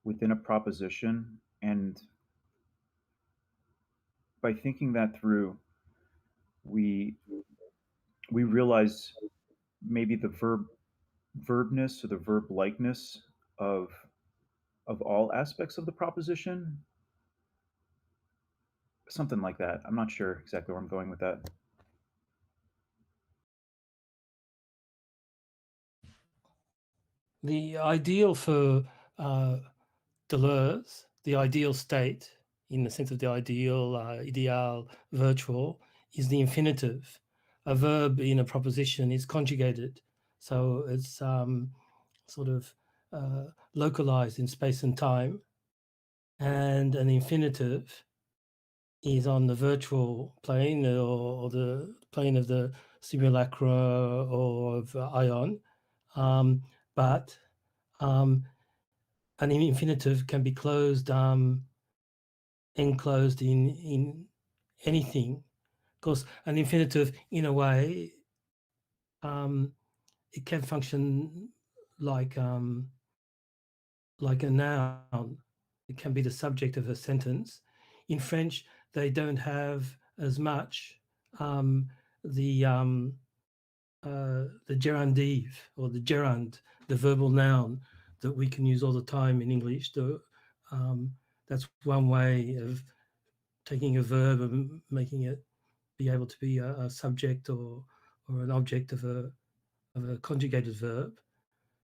within a proposition, and by thinking that through, we realize maybe the verbness or the verb likeness of all aspects of the proposition, something like that. I'm not sure exactly where I'm going with that. The ideal for Deleuze, the ideal state, in the sense of the ideal, ideal, virtual, is the infinitive. A verb in a proposition is conjugated, so it's sort of localized in space and time, and an infinitive is on the virtual plane or the plane of the simulacra or of ion, but an infinitive can be closed, enclosed in anything. Of course, an infinitive, in a way, it can function like a noun. It can be the subject of a sentence. In French, they don't have as much the gerundive or the gerund, the verbal noun that we can use all the time in English. That's one way of taking a verb and making it be able to be a subject or an object of a conjugated verb.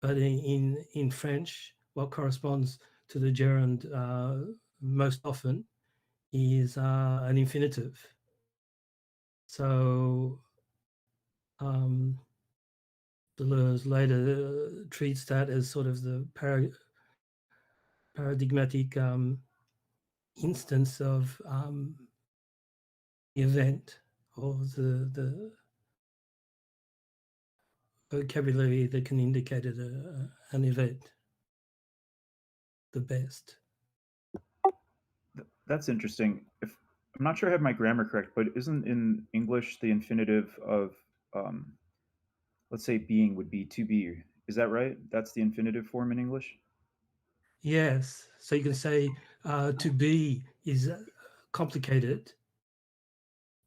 But in French, what corresponds to the gerund most often is an infinitive. So Deleuze later treats that as sort of the paradigmatic instance of the event, or the vocabulary that can indicate an event the best. That's interesting. If I'm not sure I have my grammar correct, but isn't in English the infinitive of, let's say, being would be to be? Is that right? That's the infinitive form in English? Yes. So you can say to be is complicated,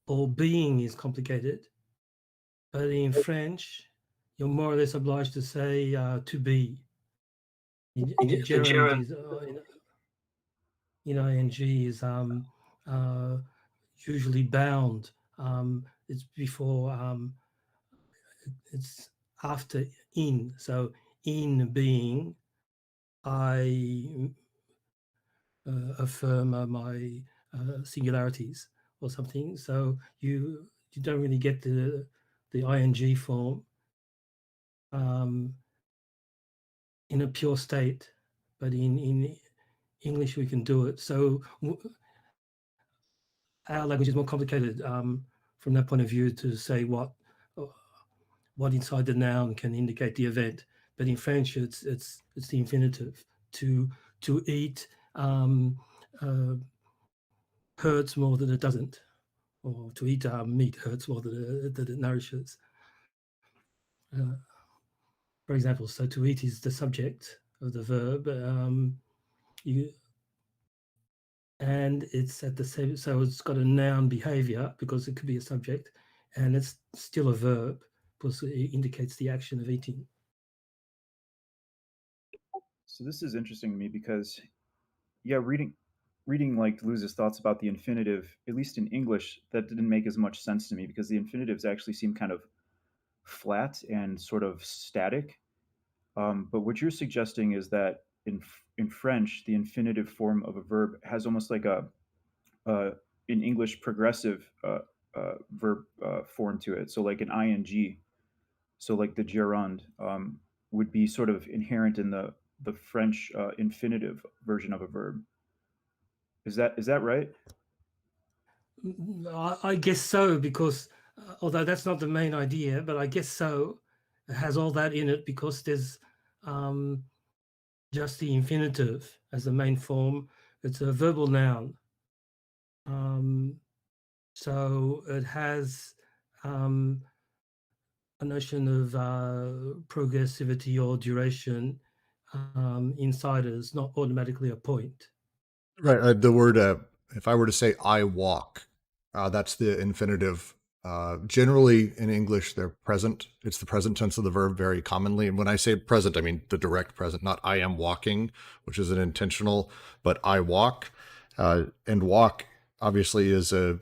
or being is complicated. But in French, you're more or less obliged to say to be. The gerund is in ing is usually bound. It's before, it's after in. So in being, I affirm my singularities or something. So you don't really get the ing form in a pure state, but in English we can do it. So our language is more complicated from that point of view, to say what inside the noun can indicate the event. But in French, it's the infinitive. To eat hurts more than it doesn't, or to eat meat hurts more than it nourishes. For example, so to eat is the subject of the verb. And it's at the same, so it's got a noun behavior because it could be a subject, and it's still a verb. because it indicates the action of eating. So this is interesting to me because, yeah, reading like Deleuze's thoughts about the infinitive, at least in English, that didn't make as much sense to me because the infinitives actually seem kind of flat and sort of static. But what you're suggesting is that in French, the infinitive form of a verb has almost like a in English progressive verb form to it. So like an ing. So like the gerund would be sort of inherent in the French infinitive version of a verb. Is that right? I guess so, because although that's not the main idea, but I guess so. It has all that in it because there's just the infinitive as the main form. It's a verbal noun. So it has a notion of progressivity or duration inside it. It's not automatically a point. Right. The word, if I were to say I walk, that's the infinitive. Generally in English, they're present. It's the present tense of the verb very commonly. And when I say present, I mean the direct present, not I am walking, which is an intentional, but I walk. And walk obviously is a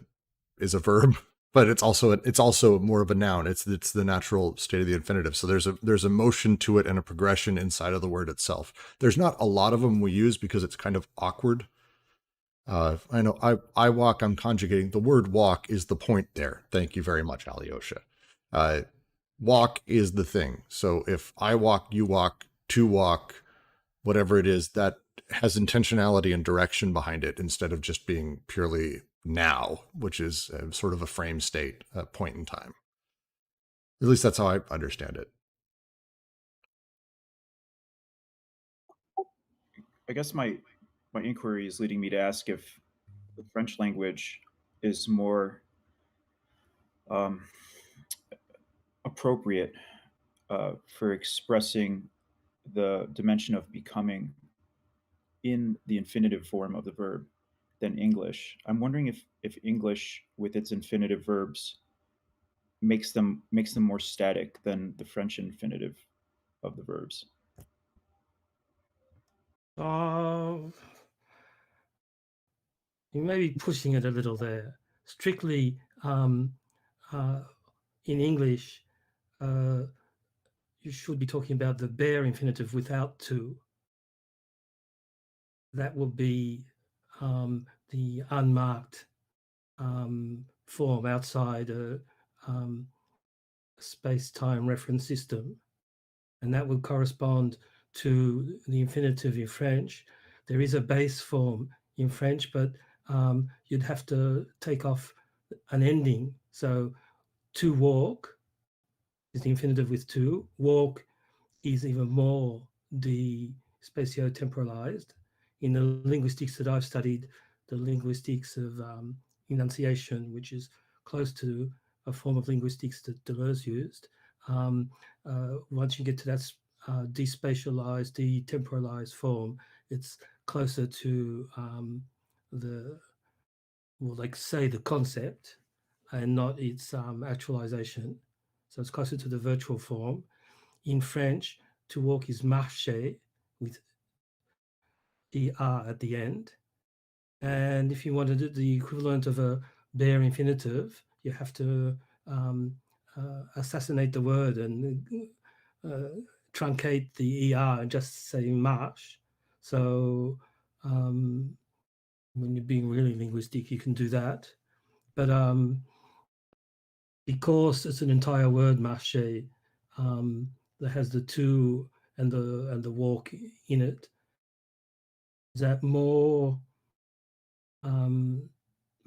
verb, but it's also more of a noun. It's the natural state of the infinitive. So there's a motion to it and a progression inside of the word itself. There's not a lot of them we use because it's kind of awkward. I know I walk, I'm conjugating. The word walk is the point there. Thank you very much, Alyosha. Walk is the thing. So if I walk, you walk, to walk, whatever it is, that has intentionality and direction behind it instead of just being purely now, which is sort of a frame state, a point in time. At least that's how I understand it. I guess my inquiry is leading me to ask if the French language is more appropriate for expressing the dimension of becoming in the infinitive form of the verb than English. I'm wondering if English, with its infinitive verbs, makes them more static than the French infinitive of the verbs. You may be pushing it a little there. Strictly in English, you should be talking about the bare infinitive without to. That will be the unmarked form outside a space-time reference system. And that would correspond to the infinitive in French. There is a base form in French, but you'd have to take off an ending. So to walk is the infinitive with to. Walk is even more spatio-temporalized. In the linguistics that I've studied, the linguistics of enunciation, which is close to a form of linguistics that Deleuze used, once you get to that despatialized, detemporalized form, it's closer to the concept and not its actualization. So it's closer to the virtual form. In French, to walk is marcher with er at the end. And if you wanted the equivalent of a bare infinitive, you have to assassinate the word and truncate the er and just say marche. So when you're being really linguistic, you can do that. But because it's an entire word, marcher, that has the to and the walk in it, is that more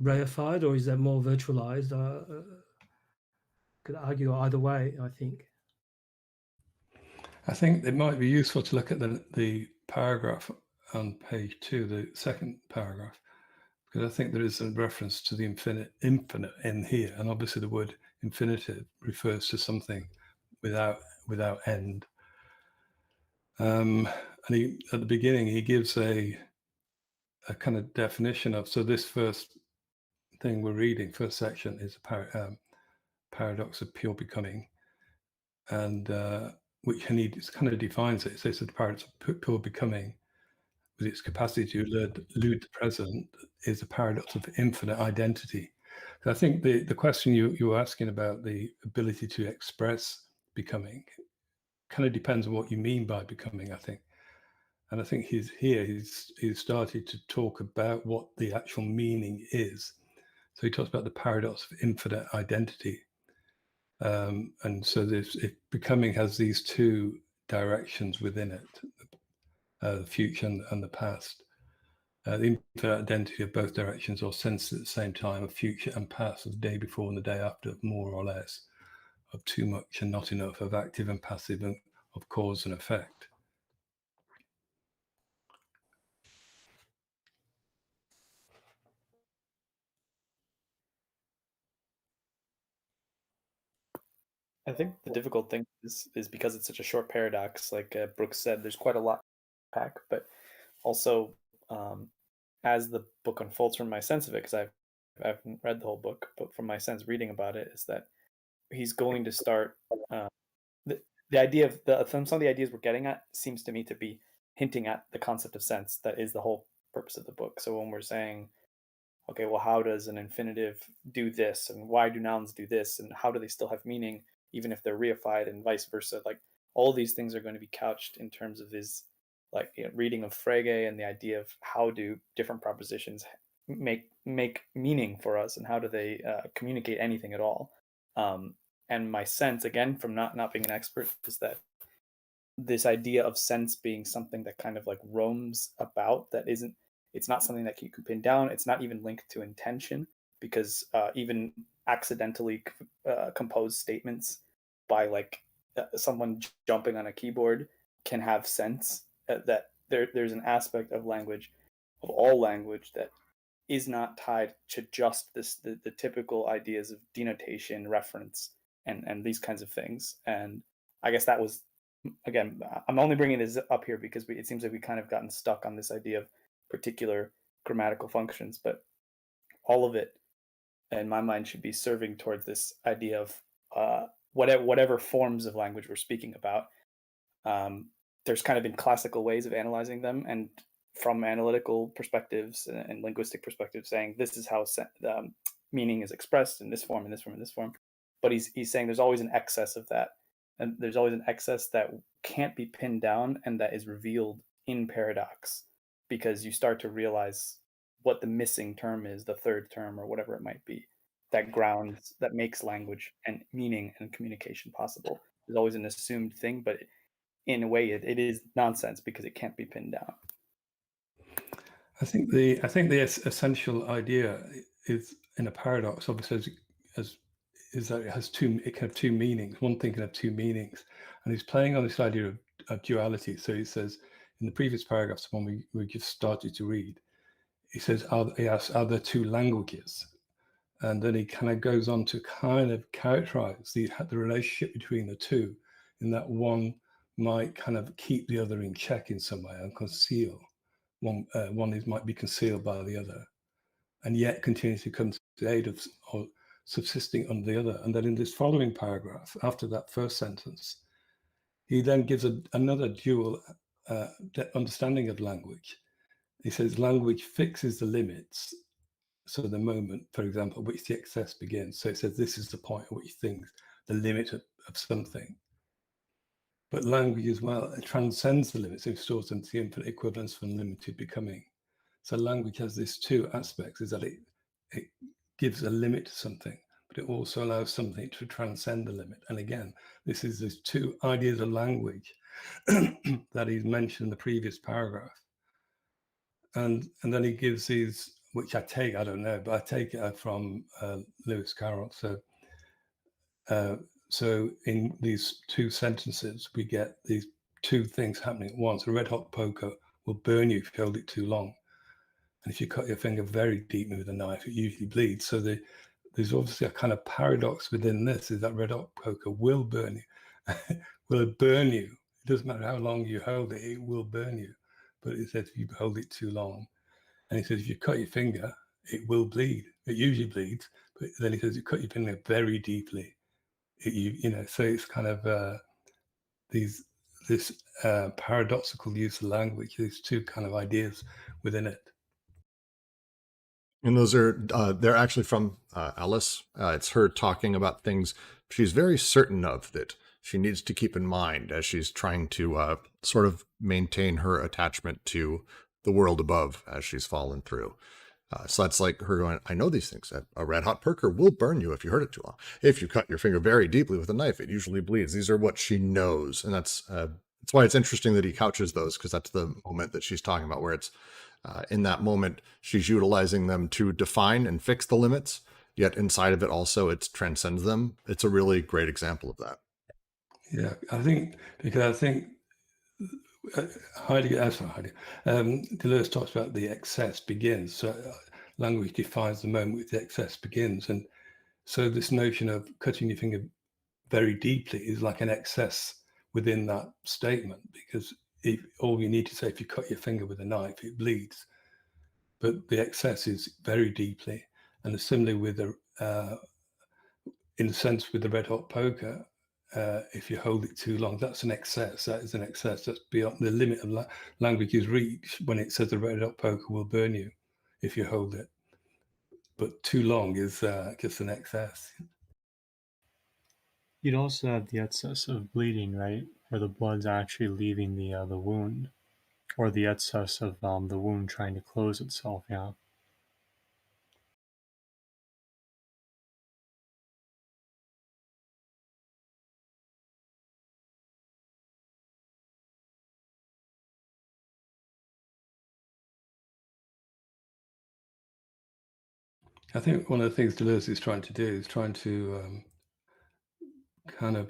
reified or is that more virtualized? Could argue either way, I think. I think it might be useful to look at the paragraph on page 2, the second paragraph, because I think there is a reference to the infinite in here, and obviously the word infinitive refers to something without end. And at the beginning, he gives a kind of definition of, so this first thing we're reading, first section, is a paradox of pure becoming. and which he kind of defines it. So it's the paradox of pure becoming, with its capacity to elude the present, is a paradox of infinite identity. So I think the question you were asking about the ability to express becoming kind of depends on what you mean by becoming, I think. And I think he's started to talk about what the actual meaning is. So he talks about the paradox of infinite identity. And so if becoming has these two directions within it, the future and the past. The infinite identity of both directions, or sense at the same time of future and past, of the day before and the day after, more or less, of too much and not enough, of active and passive, and of cause and effect. I think the difficult thing is because it's such a short paradox. Like Brooks said, there's quite a lot to pack, but also as the book unfolds, from my sense of it, because I haven't read the whole book, but from my sense reading about it, is that he's going to start the idea of some of the ideas we're getting at seems to me to be hinting at the concept of sense that is the whole purpose of the book. So when we're saying, okay, well, how does an infinitive do this, and why do nouns do this, and how do they still have meaning even if they're reified, and vice versa? Like all these things are going to be couched in terms of his reading of Frege, and the idea of how do different propositions make meaning for us, and how do they communicate anything at all. And my sense, again, from not being an expert, is that this idea of sense being something that kind of like roams about, it's not something that you can pin down. It's not even linked to intention, because even accidentally composed statements by someone jumping on a keyboard can have sense. That there's an aspect of language, of all language, that is not tied to just the typical ideas of denotation, reference, and these kinds of things. And I guess that was, again, I'm only bringing this up here because it seems like we kind of gotten stuck on this idea of particular grammatical functions, but all of it, in my mind, should be serving towards this idea of whatever forms of language we're speaking about. There's kind of been classical ways of analyzing them, and from analytical perspectives and linguistic perspectives, saying this is how meaning is expressed in this form, in this form, in this form. But he's saying there's always an excess of that, and there's always an excess that can't be pinned down, and that is revealed in paradox, because you start to realize what the missing term is, the third term or whatever it might be, that grounds, that makes language and meaning and communication possible. There's always an assumed thing, but in a way it is nonsense because it can't be pinned down. I think the essential idea is in a paradox, obviously, is that it can have two meanings. One thing can have two meanings, and he's playing on this idea of duality. So he says in the previous paragraphs, when we just started to read, he says, he asks, are there two languages? And then he kind of goes on to kind of characterize the relationship between the two, in that one might kind of keep the other in check in some way and conceal. One might be concealed by the other, and yet continue to come to the aid of or subsisting under the other. And then in this following paragraph, after that first sentence, he then gives another dual understanding of language. He says language fixes the limits. So the moment, for example, at which the excess begins. So it says this is the point at which things, the limit of something. But language as well, it transcends the limits. It restores them to the infinite equivalence from limited becoming. So language has these two aspects, is that it gives a limit to something, but it also allows something to transcend the limit. And again, this is these two ideas of language that he's mentioned in the previous paragraph. And then he gives these, which I don't know, but I take it from Lewis Carroll. So in these two sentences, we get these two things happening at once. A red hot poker will burn you if you hold it too long. And if you cut your finger very deeply with a knife, it usually bleeds. So there's obviously a kind of paradox within this, is that red hot poker will burn you. Will it burn you? It doesn't matter how long you hold it, it will burn you. But it says if you hold it too long. And he says, if you cut your finger, it will bleed. It usually bleeds. But then he says, you cut your finger very deeply, So it's kind of this paradoxical use of language, these two kind of ideas within it. And those are they're actually from Alice. It's her talking about things she's very certain of that she needs to keep in mind as she's trying to sort of maintain her attachment to the world above as she's fallen through. So that's like her going, I know these things. A red hot perker will burn you if you hurt it too long. If you cut your finger very deeply with a knife, it usually bleeds. These are what she knows. And that's why it's interesting that he couches those, because that's the moment that she's talking about, where it's in that moment, she's utilizing them to define and fix the limits, yet inside of it also it transcends them. It's a really great example of that. Yeah, I think Heidegger, Deleuze talks about the excess begins. So language defines the moment with the excess begins. And so this notion of cutting your finger very deeply is like an excess within that statement, because all you need to say, if you cut your finger with a knife, it bleeds. But the excess is very deeply. And similarly with in a sense with the red hot poker, if you hold it too long, that's an excess. That is an excess. That's beyond the limit of language is reached when it says the red hot poker will burn you if you hold it. But too long is just an excess. You'd also have the excess of bleeding, right? Where the blood's actually leaving the wound, or the excess of the wound trying to close itself. Yeah. I think one of the things Deleuze is trying to do is trying to kind of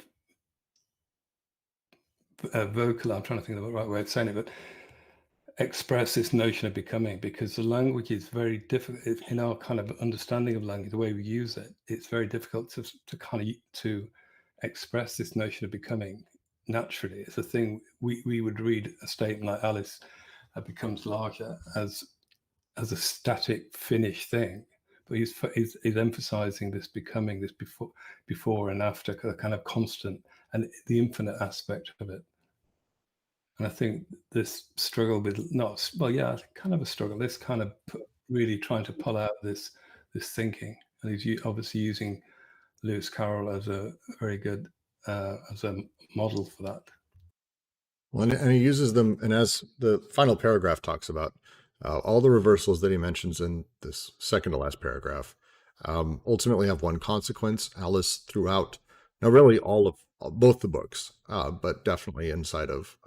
vocal, I'm trying to think of the right way of saying it, but express this notion of becoming, because the language is very difficult in our kind of understanding of language, the way we use it. It's very difficult to express this notion of becoming naturally. It's a thing we would read a statement like Alice becomes larger as a static finished thing, but he's emphasizing this becoming, this before and after, kind of constant and the infinite aspect of it. And I think this struggle with kind of a struggle, this kind of really trying to pull out this thinking, and he's obviously using Lewis Carroll as a very good as a model for that. Well, and he uses them, and as the final paragraph talks about, all the reversals that he mentions in this second to last paragraph ultimately have one consequence. Alice throughout, now really all of both the books, but definitely inside of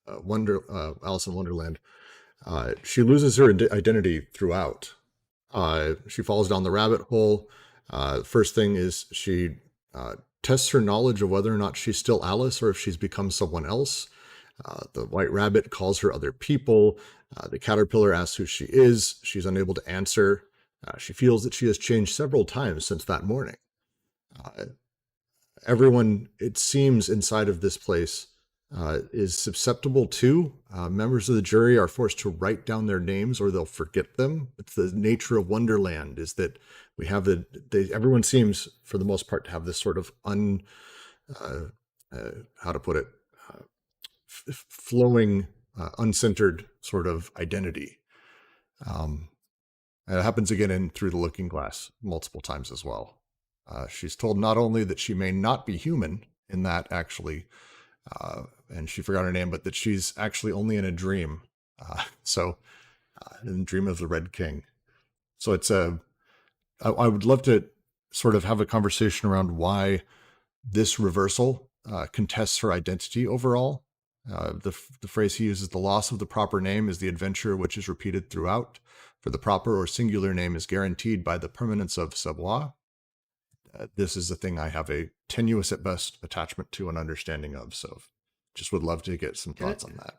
Alice in Wonderland, she loses her identity throughout. She falls down the rabbit hole. First thing is she tests her knowledge of whether or not she's still Alice or if she's become someone else. The white rabbit calls her other people. The caterpillar asks who she is. She's unable to answer. She feels that she has changed several times since that morning. Everyone, it seems, inside of this place is susceptible to. Members of the jury are forced to write down their names or they'll forget them. It's the nature of Wonderland, is that we have everyone seems, for the most part, to have this sort of flowing, uncentered sort of identity. And it happens again in Through the Looking Glass multiple times as well. She's told not only that she may not be human in that actually, and she forgot her name, but that she's actually only in a dream. In Dream of the Red King. So it's I would love to sort of have a conversation around why this reversal contests her identity overall. The phrase he uses, the loss of the proper name is the adventure which is repeated throughout, for the proper or singular name is guaranteed by the permanence of savoir. This is a thing I have a tenuous at best attachment to and understanding of, so just would love to get some thoughts on that.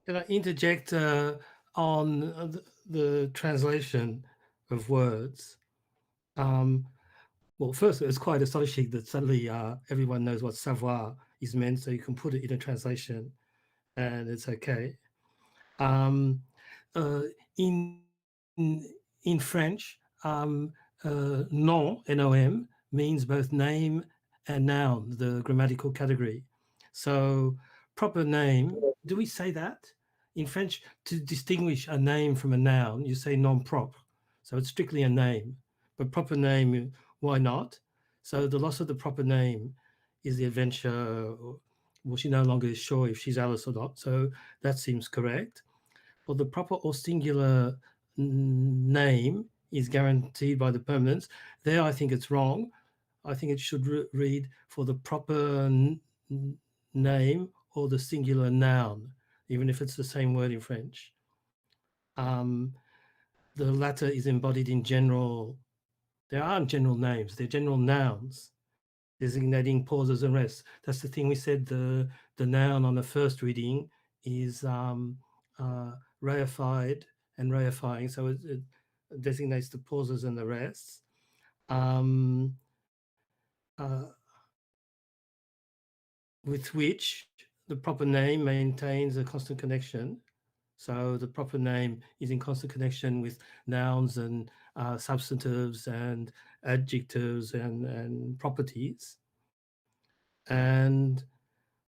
Can I interject on the translation of words? Well, first, it's quite astonishing that suddenly everyone knows what savoir is meant, so you can put it in a translation and it's okay. In French, nom, N-O-M, means both name and noun, the grammatical category. So proper name, do we say that? In French, to distinguish a name from a noun, you say nom propre. So it's strictly a name. But proper name, why not? So the loss of the proper name is the adventure. Well, she no longer is sure if she's Alice or not. So that seems correct. Well, the proper or singular name is guaranteed by the permanence. There, I think it's wrong. I think it should read for the proper name or the singular noun, even if it's the same word in French. The latter is embodied in general. There aren't general names, they're general nouns, designating pauses and rests. That's the thing we said, the noun on the first reading is reified and reifying, so it designates the pauses and the rests. With which the proper name maintains a constant connection. So the proper name is in constant connection with nouns and substantives and adjectives and properties. And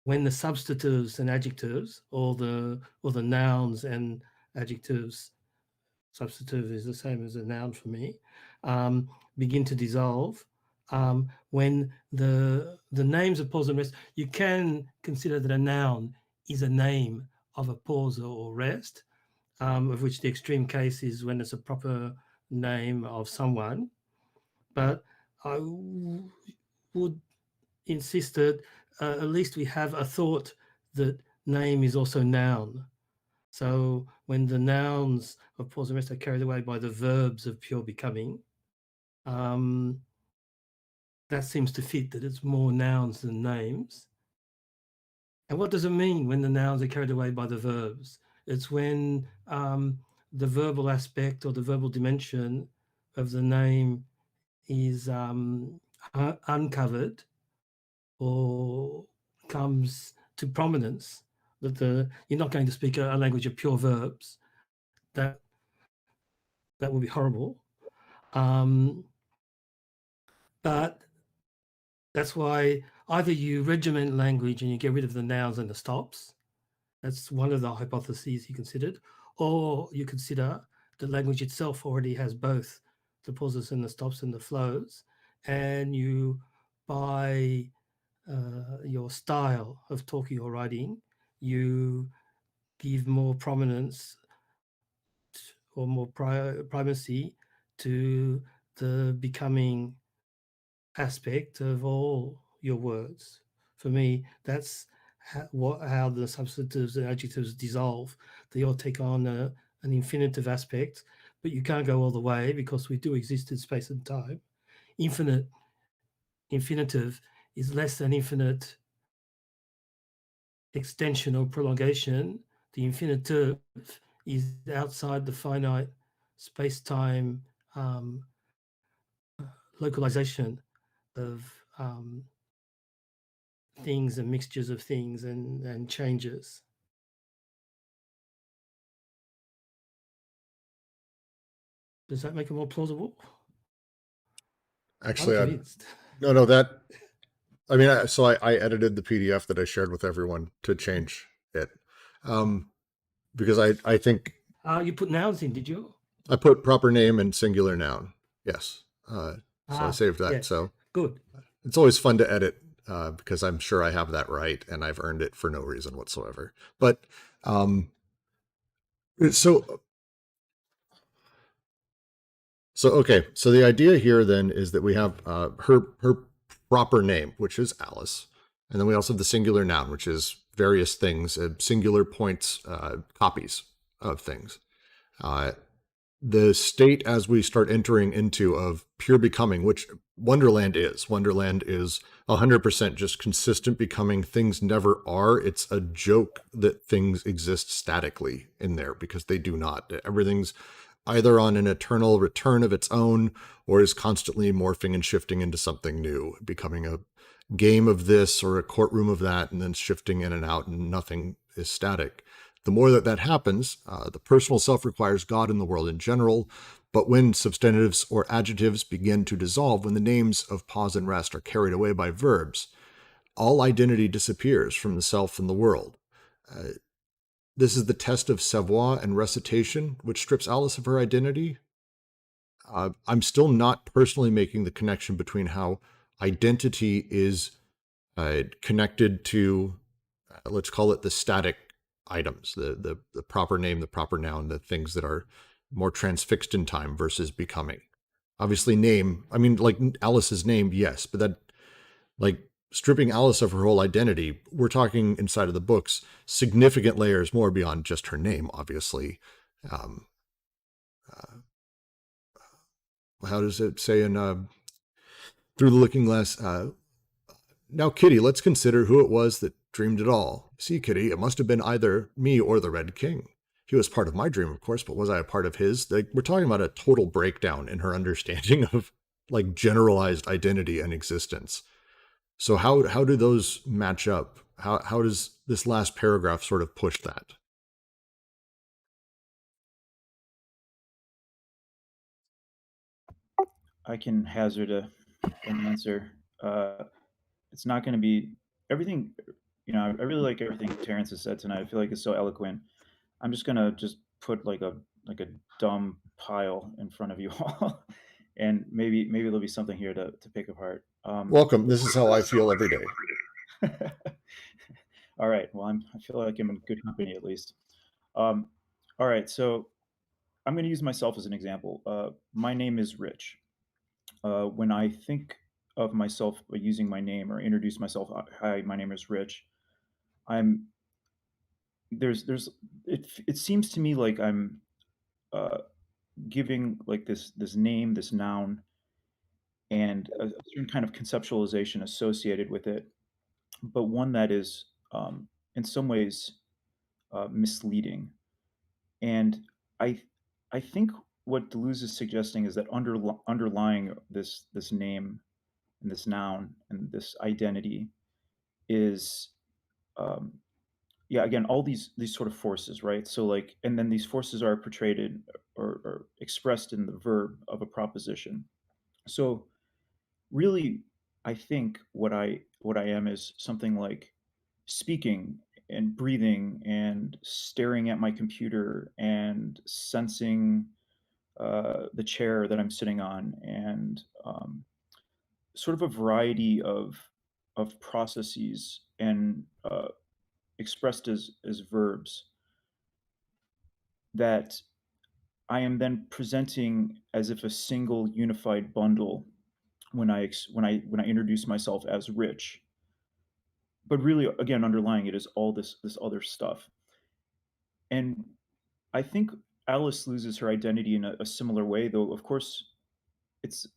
when the substantives and adjectives, or the nouns and adjectives, substantive is the same as a noun for me, begin to dissolve, when the names of pause and rest, you can consider that a noun is a name of a pause or rest, of which the extreme case is when it's a proper name of someone. But I would insist that at least we have a thought that name is also noun. So when the nouns of pause and rest are carried away by the verbs of pure becoming, that seems to fit, that it's more nouns than names. And what does it mean when the nouns are carried away by the verbs? It's when the verbal aspect or the verbal dimension of the name is uncovered or comes to prominence, that you're not going to speak a language of pure verbs. That would be horrible. But that's why either you regiment language and you get rid of the nouns and the stops. That's one of the hypotheses you considered. Or you consider the language itself already has both the pauses and the stops and the flows. And you, by your style of talking or writing, you give more prominence or more primacy to the becoming aspect of all your words. For me, that's how the substantives and adjectives dissolve. They all take on an infinitive aspect, but you can't go all the way because we do exist in space and time. Infinitive is less than infinite extension or prolongation. The infinitive is outside the finite space-time localization of things and mixtures of things and changes. Does that make it more plausible? Actually, I'm convinced. no, that, I mean, I edited the PDF that I shared with everyone to change it. Because I think You put nouns in, did you? I put proper name and singular noun. Yes. So I saved that. Yes. So Good. it's always fun to edit because I'm sure I have that right and I've earned it for no reason whatsoever. But so okay. So the idea here then is that we have her proper name, which is Alice, and then we also have the singular noun, which is various things, singular points, copies of things. The state as we start entering into of pure becoming, which Wonderland is 100% just consistent becoming. Things never are. It's a joke that things exist statically in there because they do not. Everything's either on an eternal return of its own or is constantly morphing and shifting into something new, becoming a game of this or a courtroom of that, and then shifting in and out, and nothing is static. The more that happens, the personal self requires God in the world in general, But when substantives or adjectives begin to dissolve, when the names of pause and rest are carried away by verbs, all identity disappears from the self and the world. This is the test of savoir and recitation, which strips Alice of her identity. I'm still not personally making the connection between how identity is connected to, let's call it the static items, the proper name, the proper noun, the things that are more transfixed in time versus becoming. Obviously, name, I mean, like Alice's name, yes, but that, like, stripping Alice of her whole identity, we're talking inside of the books, significant layers more beyond just her name, obviously. How does it say in Through the Looking Glass? Now, Kitty, let's consider who it was that dreamed it all. See, Kitty, it must have been either me or the Red King. He was part of my dream, of course, but was I a part of his? Like, we're talking about a total breakdown in her understanding of, like, generalized identity and existence. So how do those match up? How does this last paragraph sort of push that? I can hazard an answer. It's not going to be everything. I really like everything Terrence has said tonight. I feel like it's so eloquent. I'm just gonna put like a dumb pile in front of you all, and maybe there'll be something here to pick apart. Welcome. This is how I feel every day. All right. Well, I feel like I'm in good company at least. All right. So I'm going to use myself as an example. My name is Rich. When I think of myself by using my name or introduce myself, hi, my name is Rich. It seems to me like I'm giving like this name, this noun, and a certain kind of conceptualization associated with it, but one that is in some ways misleading. And I I think what Deleuze is suggesting is that underlying this name and this noun and this identity is um, yeah, again, all these sort of forces, right? So like, and then these forces are portrayed or expressed in the verb of a proposition. So really, I think what I am is something like speaking and breathing and staring at my computer and sensing the chair that I'm sitting on, and sort of a variety of processes and expressed as verbs that I am then presenting as if a single unified bundle when I introduce myself as Rich. But really, again, underlying it is all this other stuff. And I think Alice loses her identity in a similar way, though. Of course, it's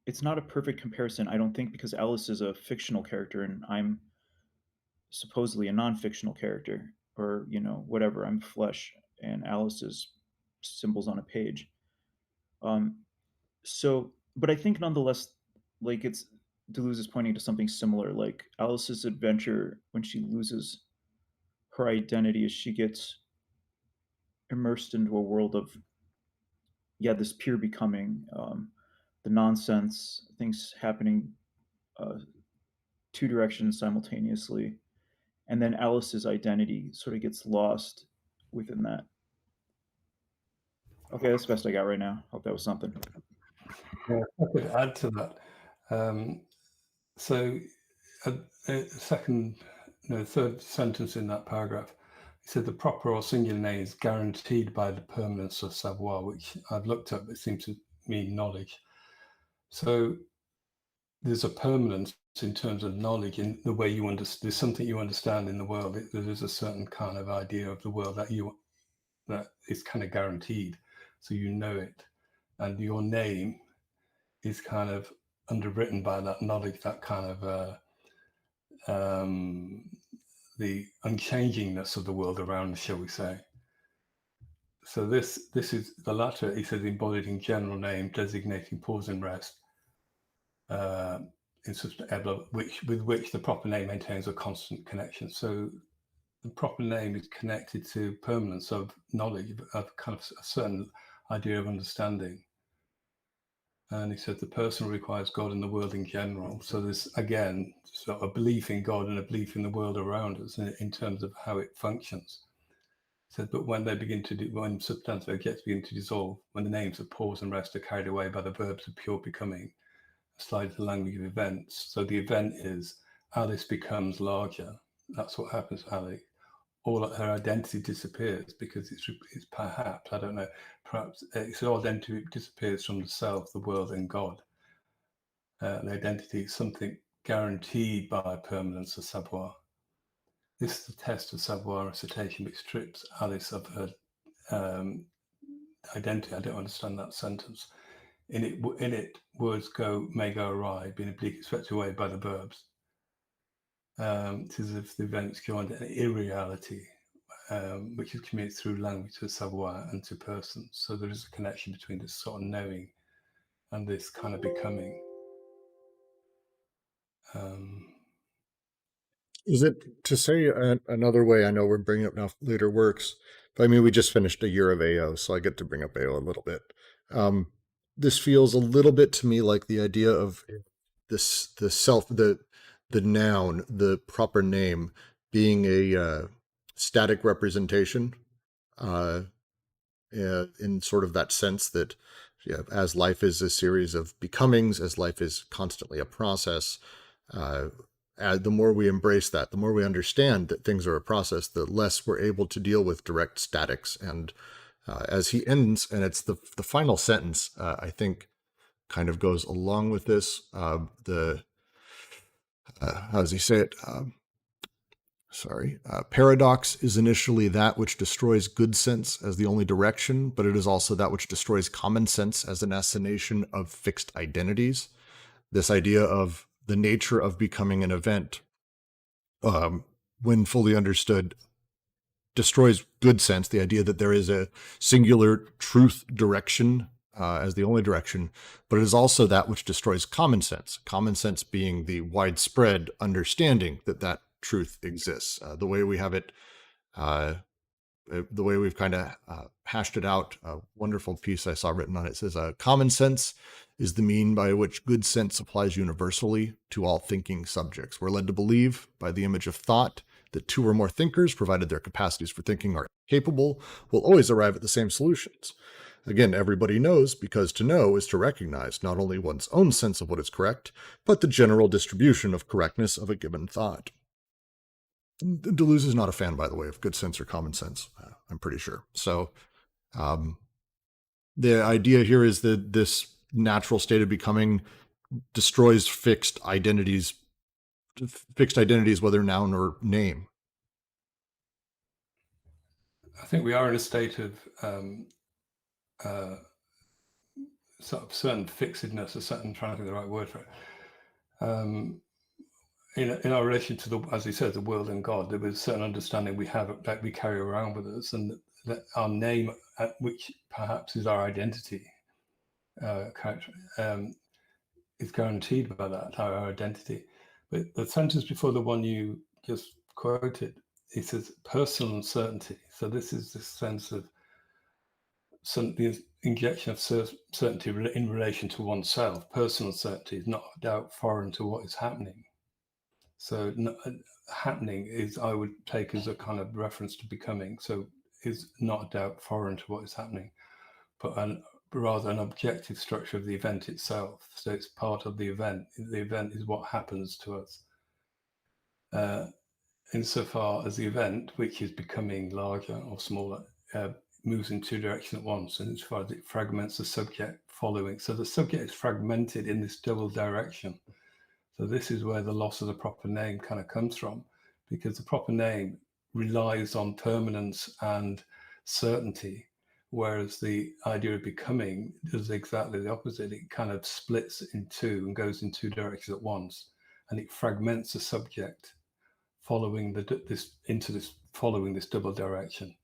it's not a perfect comparison, I don't think, because Alice is a fictional character and I'm supposedly a non-fictional character, or whatever. I'm flesh, and Alice is symbols on a page. Um, so, but I think nonetheless, like it's Deleuze is pointing to something similar, like Alice's adventure when she loses her identity as she gets immersed into a world of this pure becoming, the nonsense, things happening two directions simultaneously, and then Alice's identity sort of gets lost within that. Okay, that's the best I got right now. Hope that was something. Yeah, I could add to that. So, third sentence in that paragraph, he said the proper or singular name is guaranteed by the permanence of savoir, which I've looked up. It seems to mean knowledge. So there's a permanence in terms of knowledge in the way you understand. There's something you understand in the world. There is a certain kind of idea of the world that is kind of guaranteed, so you know it, and your name is kind of underwritten by that knowledge, that kind of the unchangingness of the world around, shall we say. So this is the latter. He says embodied in general name, designating pause and rest, with which the proper name maintains a constant connection. So the proper name is connected to permanence of knowledge, of kind of a certain idea of understanding. And he said the person requires God and the world in general. So there's, again, sort of a belief in God and a belief in the world around us in terms of how it functions. He said, but when they begin to do, when substantive objects begin to dissolve, when the names of pause and rest are carried away by the verbs of pure becoming, slide to the language of events. So the event is Alice becomes larger. That's what happens to Alice. All her identity disappears because it's perhaps, I don't know, perhaps its identity disappears from the self, the world, and God. The identity is something guaranteed by permanence of savoir. This is the test of savoir recitation, which strips Alice of her identity. I don't understand that sentence. In it, words may go awry, being obliquely swept away by the verbs. It is as if the events go on an irreality, which is communicated through language to savoir and to persons. So there is a connection between this sort of knowing and this kind of becoming. Is it to say another way? I know we're bringing up now later works, but I mean, we just finished a year of AO, so I get to bring up AO a little bit. This feels a little bit to me like the idea of the self, the noun, the proper name being a static representation, in sort of that sense that, yeah, as life is a series of becomings, as life is constantly a process, the more we embrace that, the more we understand that things are a process, the less we're able to deal with direct statics. And as he ends, and it's the final sentence, I think, kind of goes along with this. How does he say it? Paradox is initially that which destroys good sense as the only direction, but it is also that which destroys common sense as an assignation of fixed identities. This idea of the nature of becoming an event, when fully understood, destroys good sense, the idea that there is a singular truth direction as the only direction, but it is also that which destroys common sense being the widespread understanding that that truth exists. The way we have it, the way we've kind of hashed it out, a wonderful piece I saw written on it says, common sense is the mean by which good sense applies universally to all thinking subjects. We're led to believe by the image of thought that two or more thinkers, provided their capacities for thinking are capable, will always arrive at the same solutions. Again, everybody knows because to know is to recognize not only one's own sense of what is correct, but the general distribution of correctness of a given thought. Deleuze is not a fan, by the way, of good sense or common sense, I'm pretty sure. So the idea here is that this natural state of becoming destroys fixed identities, whether noun or name. I think we are in a state of sort of certain fixedness, I'm trying to think of the right word for it. In our relation to as he said, the world and God, there was a certain understanding we have that we carry around with us, and that our name, which perhaps is our identity, is guaranteed by that, our identity. But the sentence before the one you just quoted, it says personal uncertainty. So this is this sense of the injection of certainty in relation to oneself. Personal certainty is not a doubt foreign to what is happening. So happening is, I would take as a kind of reference to becoming. So is not a doubt foreign to what is happening, but rather an objective structure of the event itself. So it's part of the event. The event is what happens to us. Insofar as the event, which is becoming larger or smaller, moves in two directions at once, and as far as it fragments the subject following. So the subject is fragmented in this double direction. So this is where the loss of the proper name kind of comes from, because the proper name relies on permanence and certainty, whereas the idea of becoming does exactly the opposite. It kind of splits in two and goes in two directions at once, and it fragments the subject following this double direction.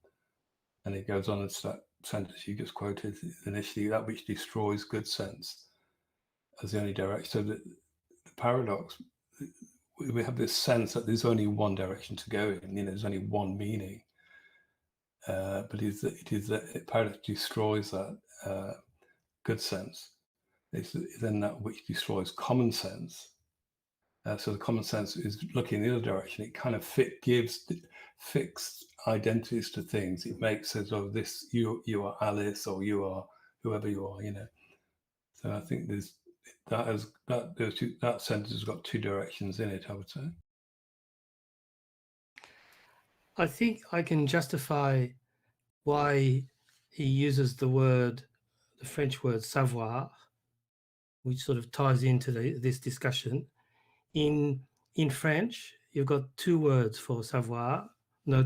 And it goes on to that sentence you just quoted initially, that which destroys good sense as the only direction. So the paradox, we have this sense that there's only one direction to go in, there's only one meaning. but it is that paradox destroys that good sense. It's then that which destroys common sense. So the common sense is looking in the other direction. It kind of gives fixed identities to things. It makes it of this you are Alice, or you are whoever you are, So I think that sentence has got two directions in it, I would say. I think I can justify why he uses the French word savoir, which sort of ties into this discussion. In French, you've got two words for savoir,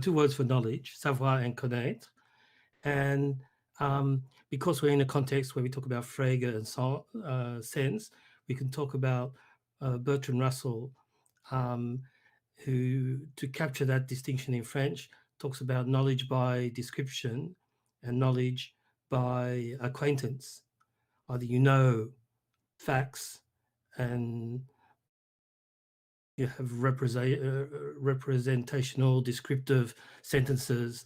two words for knowledge, savoir and connaître. And because we're in a context where we talk about Frege and sense, we can talk about Bertrand Russell, who, to capture that distinction in French, talks about knowledge by description and knowledge by acquaintance. Either you know facts and you have representational descriptive sentences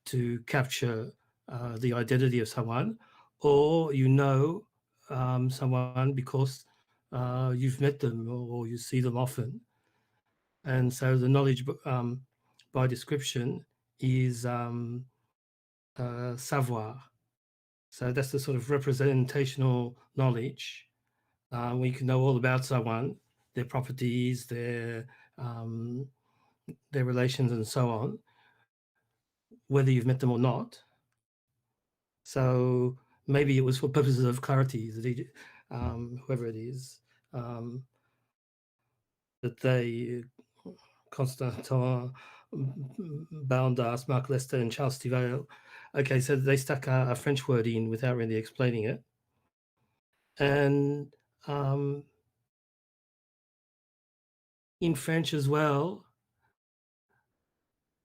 to capture the identity of someone, or you know someone because you've met them or you see them often. And so the knowledge by description is savoir. So that's the sort of representational knowledge. We can know all about someone, their properties, their relations, and so on, whether you've met them or not. So maybe it was for purposes of clarity that whoever it is, that they, Constantin Boundas, Mark Lester, and Charles Stivale. Okay, so they stuck a French word in without really explaining it. And in French as well,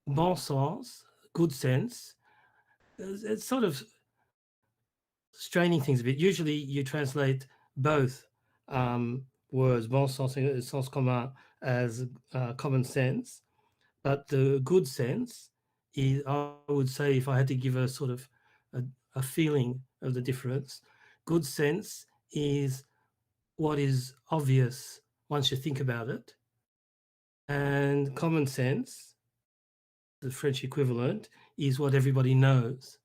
bon sens, good sense, it's sort of straining things a bit. Usually you translate both words, bon sens and sens commun, as common sense. But the good sense is, I would say, if I had to give a sort of a feeling of the difference, good sense is what is obvious once you think about it. And common sense, the French equivalent, is what everybody knows.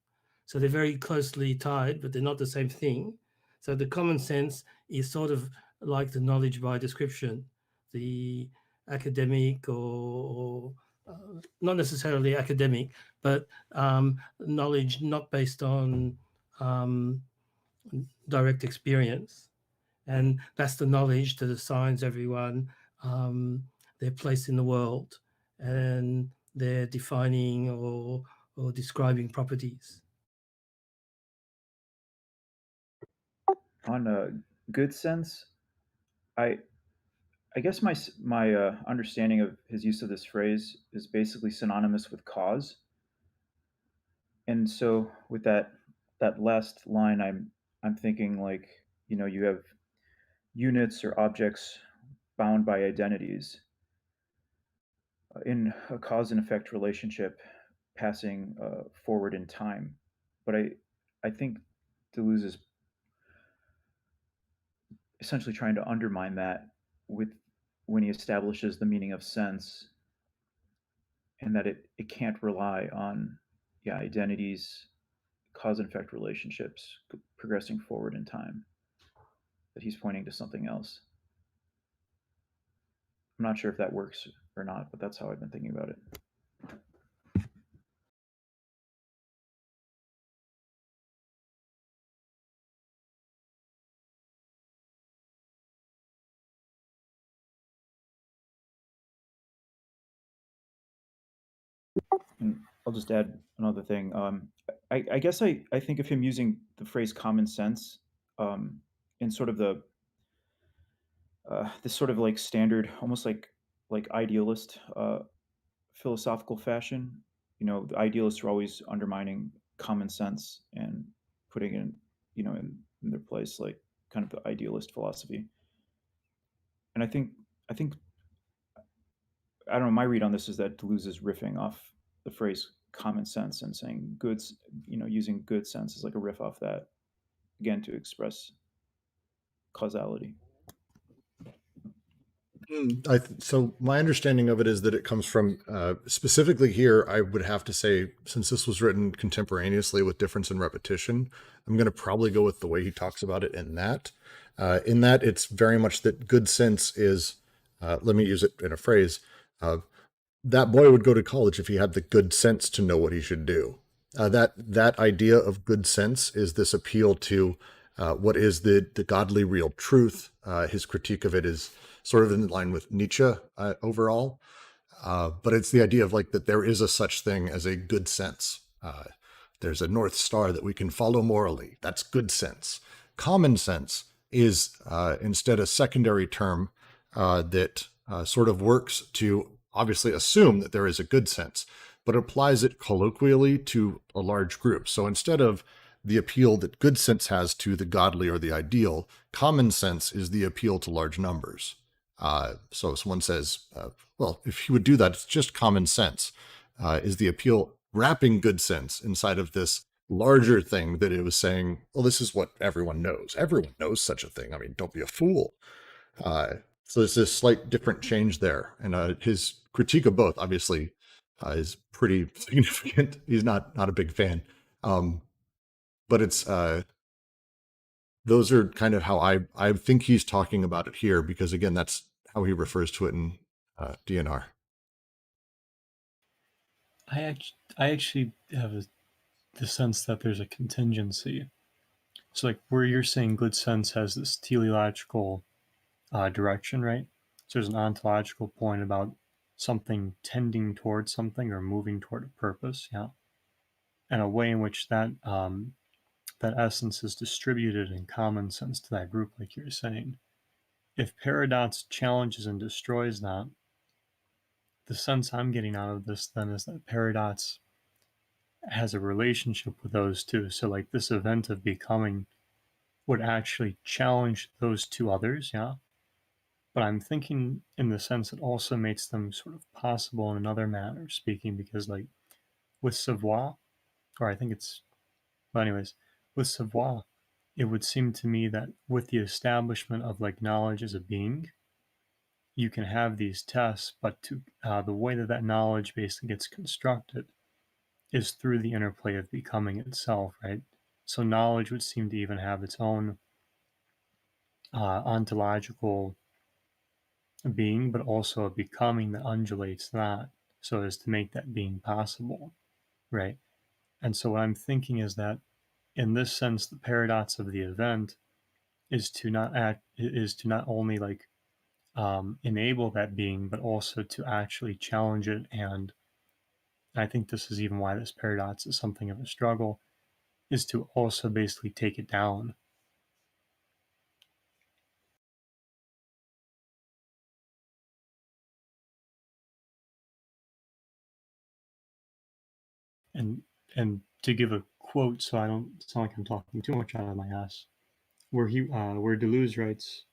So they're very closely tied, but they're not the same thing. So the common sense is sort of like the knowledge by description, the academic or not necessarily academic, but knowledge not based on direct experience. And that's the knowledge that assigns everyone their place in the world, and they're defining or describing properties. On a good sense, I guess my understanding of his use of this phrase is basically synonymous with cause. And so with that last line, I'm thinking like, you have units or objects bound by identities in a cause and effect relationship passing forward in time. But I think Deleuze is essentially trying to undermine that when he establishes the meaning of sense, and that it can't rely on identities, cause and effect relationships progressing forward in time, that he's pointing to something else. I'm not sure if that works or not, but that's how I've been thinking about it. And I'll just add another thing. I guess I think of him using the phrase common sense in sort of this sort of like standard, almost like idealist philosophical fashion. The idealists are always undermining common sense and putting it in their place, like kind of the idealist philosophy. And I think I don't know, my read on this is that Deleuze is riffing off the phrase common sense and saying goods, using good sense is like a riff off that, again, to express causality. So my understanding of it is that it comes from, specifically here, I would have to say, since this was written contemporaneously with difference and repetition, I'm going to probably go with the way he talks about it in that. In that, it's very much that good sense is, let me use it in a phrase, that boy would go to college if he had the good sense to know what he should do. That idea of good sense is this appeal to what is the godly real truth. His critique of it is sort of in line with Nietzsche overall, but it's the idea of like that there is a such thing as a good sense. There's a North Star that we can follow morally. That's good sense. Common sense is instead a secondary term that sort of works to obviously assume that there is a good sense, but applies it colloquially to a large group. So instead of the appeal that good sense has to the godly or the ideal, common sense is the appeal to large numbers. So someone says, well, if he would do that, it's just common sense, is the appeal wrapping good sense inside of this larger thing that it was saying, well, this is what everyone knows. Everyone knows such a thing. I mean, don't be a fool. So there's this slight different change there. And his critique of both, obviously, is pretty significant. He's not a big fan. But it's those are kind of how I think he's talking about it here, because again, that's how he refers to it in DNR. I actually have the sense that there's a contingency. So like where you're saying good sense has this teleological direction, right? So there's an ontological point about something tending towards something or moving toward a purpose, yeah, and a way in which that that essence is distributed in common sense to that group, like you're saying. If paradox challenges and destroys that, the sense I'm getting out of this then is that paradox has a relationship with those two. So like this event of becoming would actually challenge those two others, yeah. But I'm thinking in the sense it also makes them sort of possible in another manner speaking, because like with savoir, or I think it's, well, anyways, with savoir, it would seem to me that with the establishment of like knowledge as a being, you can have these tests, but to the way that that knowledge basically gets constructed is through the interplay of becoming itself, right? So knowledge would seem to even have its own ontological being, but also a becoming that undulates that so as to make that being possible, right? And so what I'm thinking is that in this sense, the paradox of the event is to not only like enable that being, but also to actually challenge it. And I think this is even why this paradox is something of a struggle, is to also basically take it down. And to give a quote, so I don't sound like I'm talking too much out of my ass, where Deleuze writes,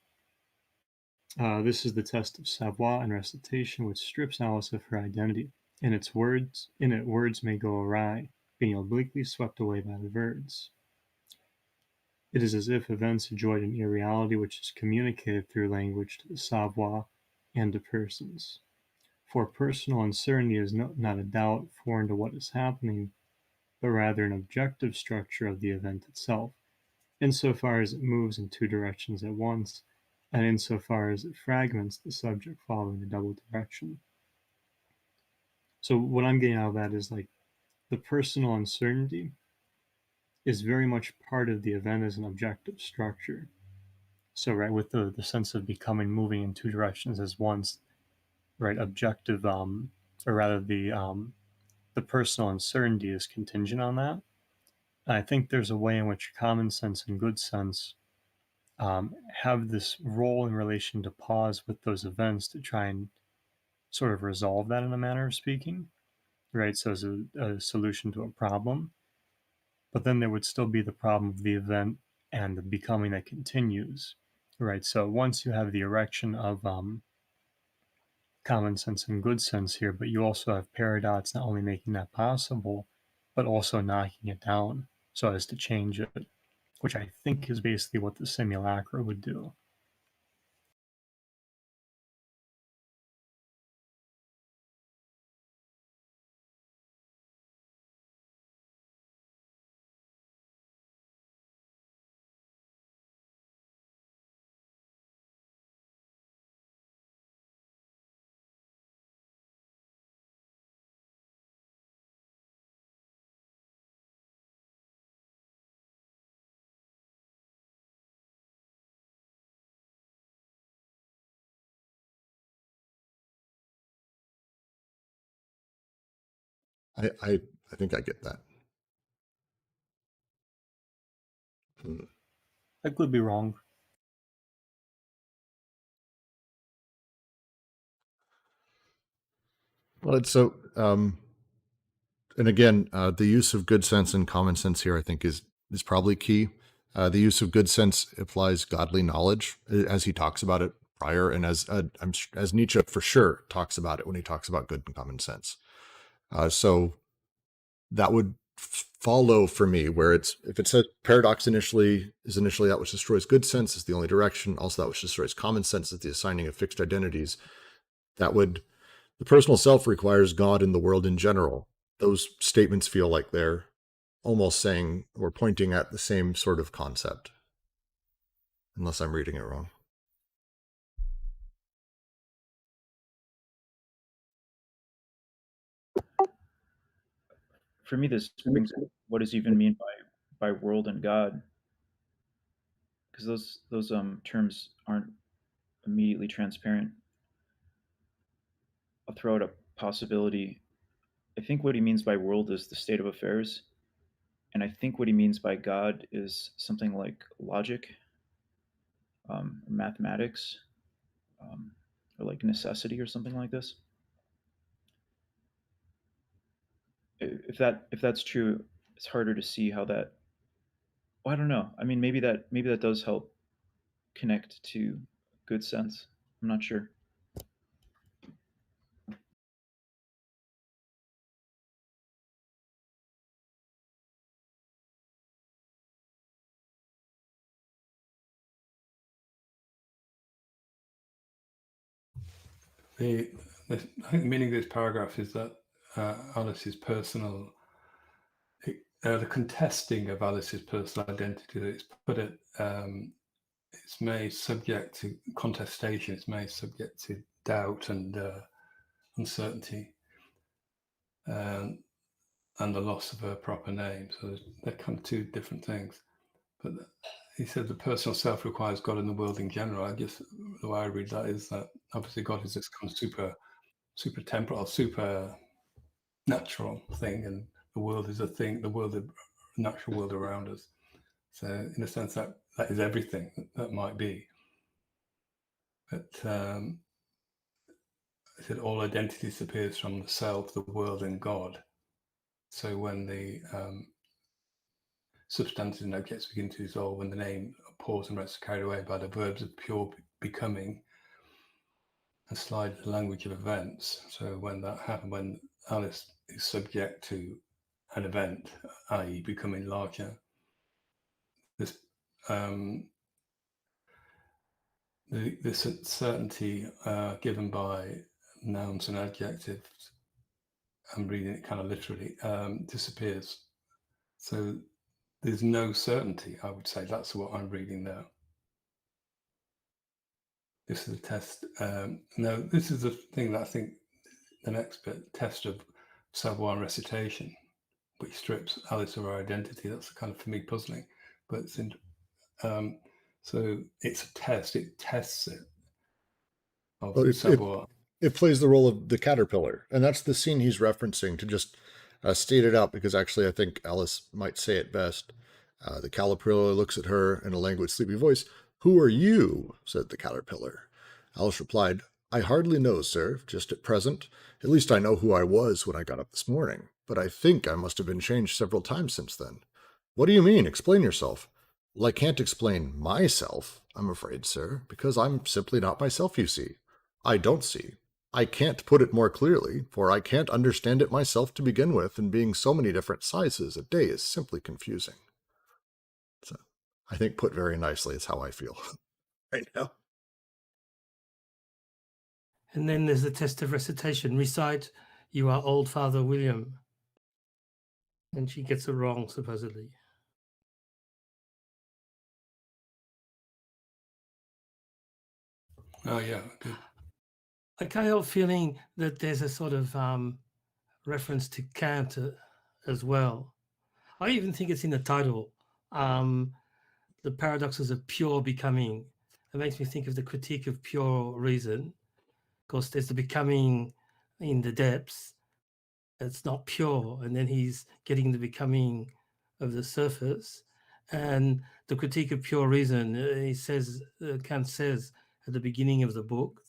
"This is the test of savoir and recitation, which strips Alice of her identity. In it, words may go awry, being obliquely swept away by the birds. It is as if events enjoyed an irreality which is communicated through language to the savoir and to persons. For personal uncertainty is not a doubt foreign to what is happening, but rather an objective structure of the event itself, insofar as it moves in two directions at once, and insofar as it fragments the subject following a double direction." So what I'm getting out of that is like the personal uncertainty is very much part of the event as an objective structure. So right, with the sense of becoming moving in two directions as once, right, objective or rather the personal uncertainty is contingent on that. And I think there's a way in which common sense and good sense have this role in relation to pause with those events to try and sort of resolve that in a manner of speaking, right? So as a solution to a problem. But then there would still be the problem of the event and the becoming that continues, right? So once you have the erection of common sense and good sense here, but you also have paradox not only making that possible, but also knocking it down so as to change it, which I think is basically what the simulacra would do. I think I get that. I could be wrong. Well, it's so, and again, the use of good sense and common sense here, I think, is probably key. The use of good sense applies godly knowledge, as he talks about it prior, and as Nietzsche for sure talks about it when he talks about good and common sense. So that would follow for me, where it's, if it says paradox initially that which destroys good sense is the only direction, also that which destroys common sense is the assigning of fixed identities. The personal self requires God and the world in general. Those statements feel like they're almost saying or pointing at the same sort of concept, unless I'm reading it wrong. For me, this brings up what does even mean by world and God, because those terms aren't immediately transparent. I'll throw out a possibility. I think what he means by world is the state of affairs, and I think what he means by God is something like logic, mathematics, or like necessity or something like this. If that's true, it's harder to see how that. Well, I don't know. I mean, maybe that does help connect to good sense. I'm not sure. I think the meaning of this paragraph is that Alice's personal, the contesting of Alice's personal identity, that it's put it, it's made subject to contestation, it's made subject to doubt and uncertainty, and the loss of her proper name. So they're kind of two different things. But he said the personal self requires God in the world in general. I guess the way I read that is that obviously God is this kind of super temporal, super natural thing, and the world is a thing, the natural world around us. So in a sense, that is everything that might be. But I said all identity disappears from the self, the world, and God. So when the substantive and objects begin to dissolve, when the name pause and rest are carried away by the verbs of pure becoming and slide the language of events. So when that happens, when Alice is subject to an event, i.e. becoming larger, this this certainty given by nouns and adjectives, I'm reading it kind of literally, disappears. So there's no certainty, I would say. That's what I'm reading there. This is a test. No, this is the thing that I think the next bit, test of savoir recitation, which strips Alice of her identity. That's kind of, for me, puzzling. But it's so it's a test. It tests it. Of savoir. It plays the role of the caterpillar, and that's the scene he's referencing, to just state it out, because actually I think Alice might say it best. The caterpillar looks at her in a languid, sleepy voice. "Who are you?" said the caterpillar. Alice replied, "I hardly know, sir, just at present. At least I know who I was when I got up this morning, but I think I must have been changed several times since then." "What do you mean? Explain yourself." "Well, I can't explain myself, I'm afraid, sir, because I'm simply not myself, you see. I don't see. I can't put it more clearly, for I can't understand it myself to begin with, and being so many different sizes a day is simply confusing. So, I think put very nicely is how I feel right now. And then there's the test of recitation. Recite, "You are old Father William." And she gets it wrong, supposedly. Oh, yeah, good. I can't help feeling that there's a sort of reference to Kant as well. I even think it's in the title, The Paradoxes of Pure Becoming. It makes me think of the critique of pure reason. Of course, there's the becoming in the depths. It's not pure. And then he's getting the becoming of the surface. And the critique of pure reason, he says, Kant says at the beginning of the book,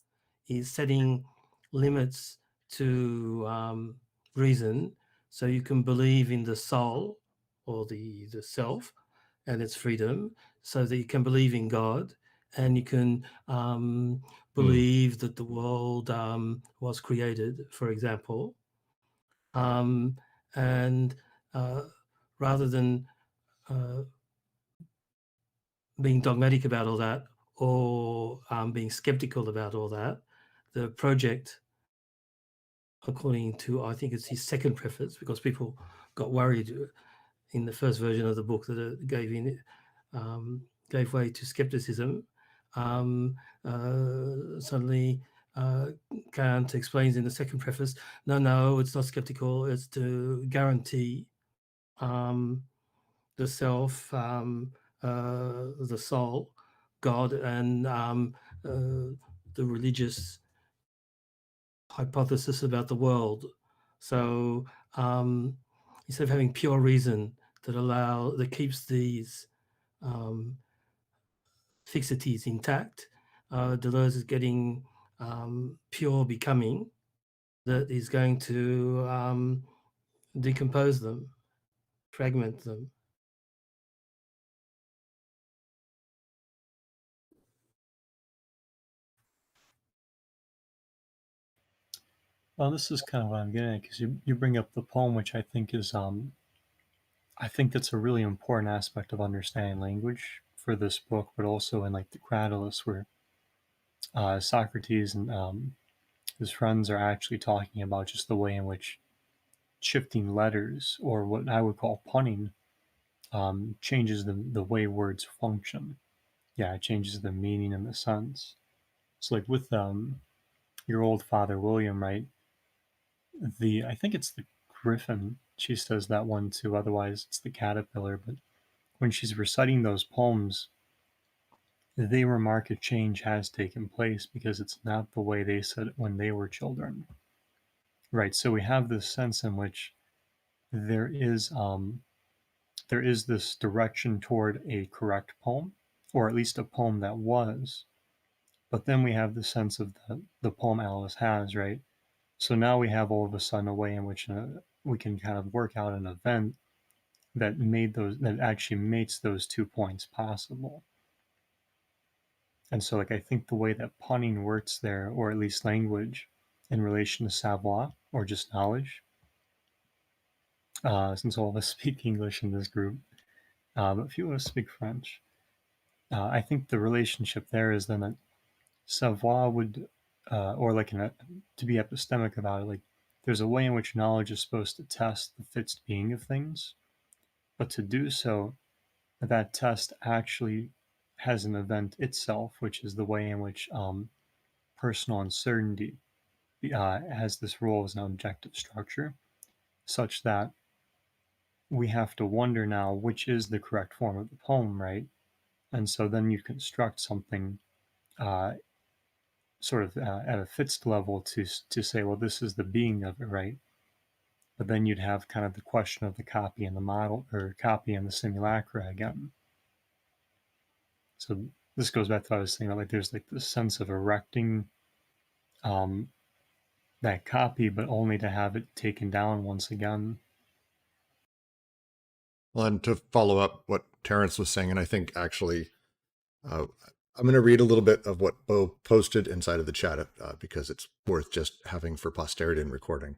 he's setting limits to reason so you can believe in the soul or the self and its freedom, so that you can believe in God and you can believe that the world was created, for example. And rather than being dogmatic about all that or being skeptical about all that, the project, according to, I think it's his second preface, because people got worried in the first version of the book that it gave way to skepticism. Suddenly, Kant explains in the second preface, no, it's not skeptical. It's to guarantee the self, the soul, God, and the religious hypothesis about the world. So instead of having pure reason that keeps these fixities intact, Deleuze is getting pure becoming that is going to decompose them, fragment them. Well, this is kind of what I'm getting at, because you bring up the poem, which I think is I think that's a really important aspect of understanding language for this book, but also in like the Cratylus, where Socrates and his friends are actually talking about just the way in which shifting letters, or what I would call punning, changes the way words function. Yeah, it changes the meaning and the sense. So like with your old Father William, right? I think it's the griffin. She says that one too. Otherwise, it's the caterpillar. But when she's reciting those poems, they remark a change has taken place because it's not the way they said it when they were children. Right. So we have this sense in which there is this direction toward a correct poem, or at least a poem that was. But then we have the sense of the poem Alice has, right? So now we have all of a sudden a way in which we can kind of work out an event that actually makes those 2 points possible. And so, like, I think the way that punning works there, or at least language, in relation to savoir, or just knowledge, since all of us speak English in this group, but few of us speak French, I think the relationship there is then that savoir would, or like to be epistemic about it, like there's a way in which knowledge is supposed to test the fixed being of things, but to do so, that test actually has an event itself, which is the way in which personal uncertainty has this role as an objective structure, such that we have to wonder now which is the correct form of the poem, right? And so then you construct something sort of at a fixed level to say, well, this is the being of it, right? But then you'd have kind of the question of the copy and the model, or copy and the simulacra again. So this goes back to what I was saying, like there's like this sense of erecting that copy, but only to have it taken down once again. Well, and to follow up what Terrence was saying, and I think actually I'm going to read a little bit of what Bo posted inside of the chat because it's worth just having for posterity and recording.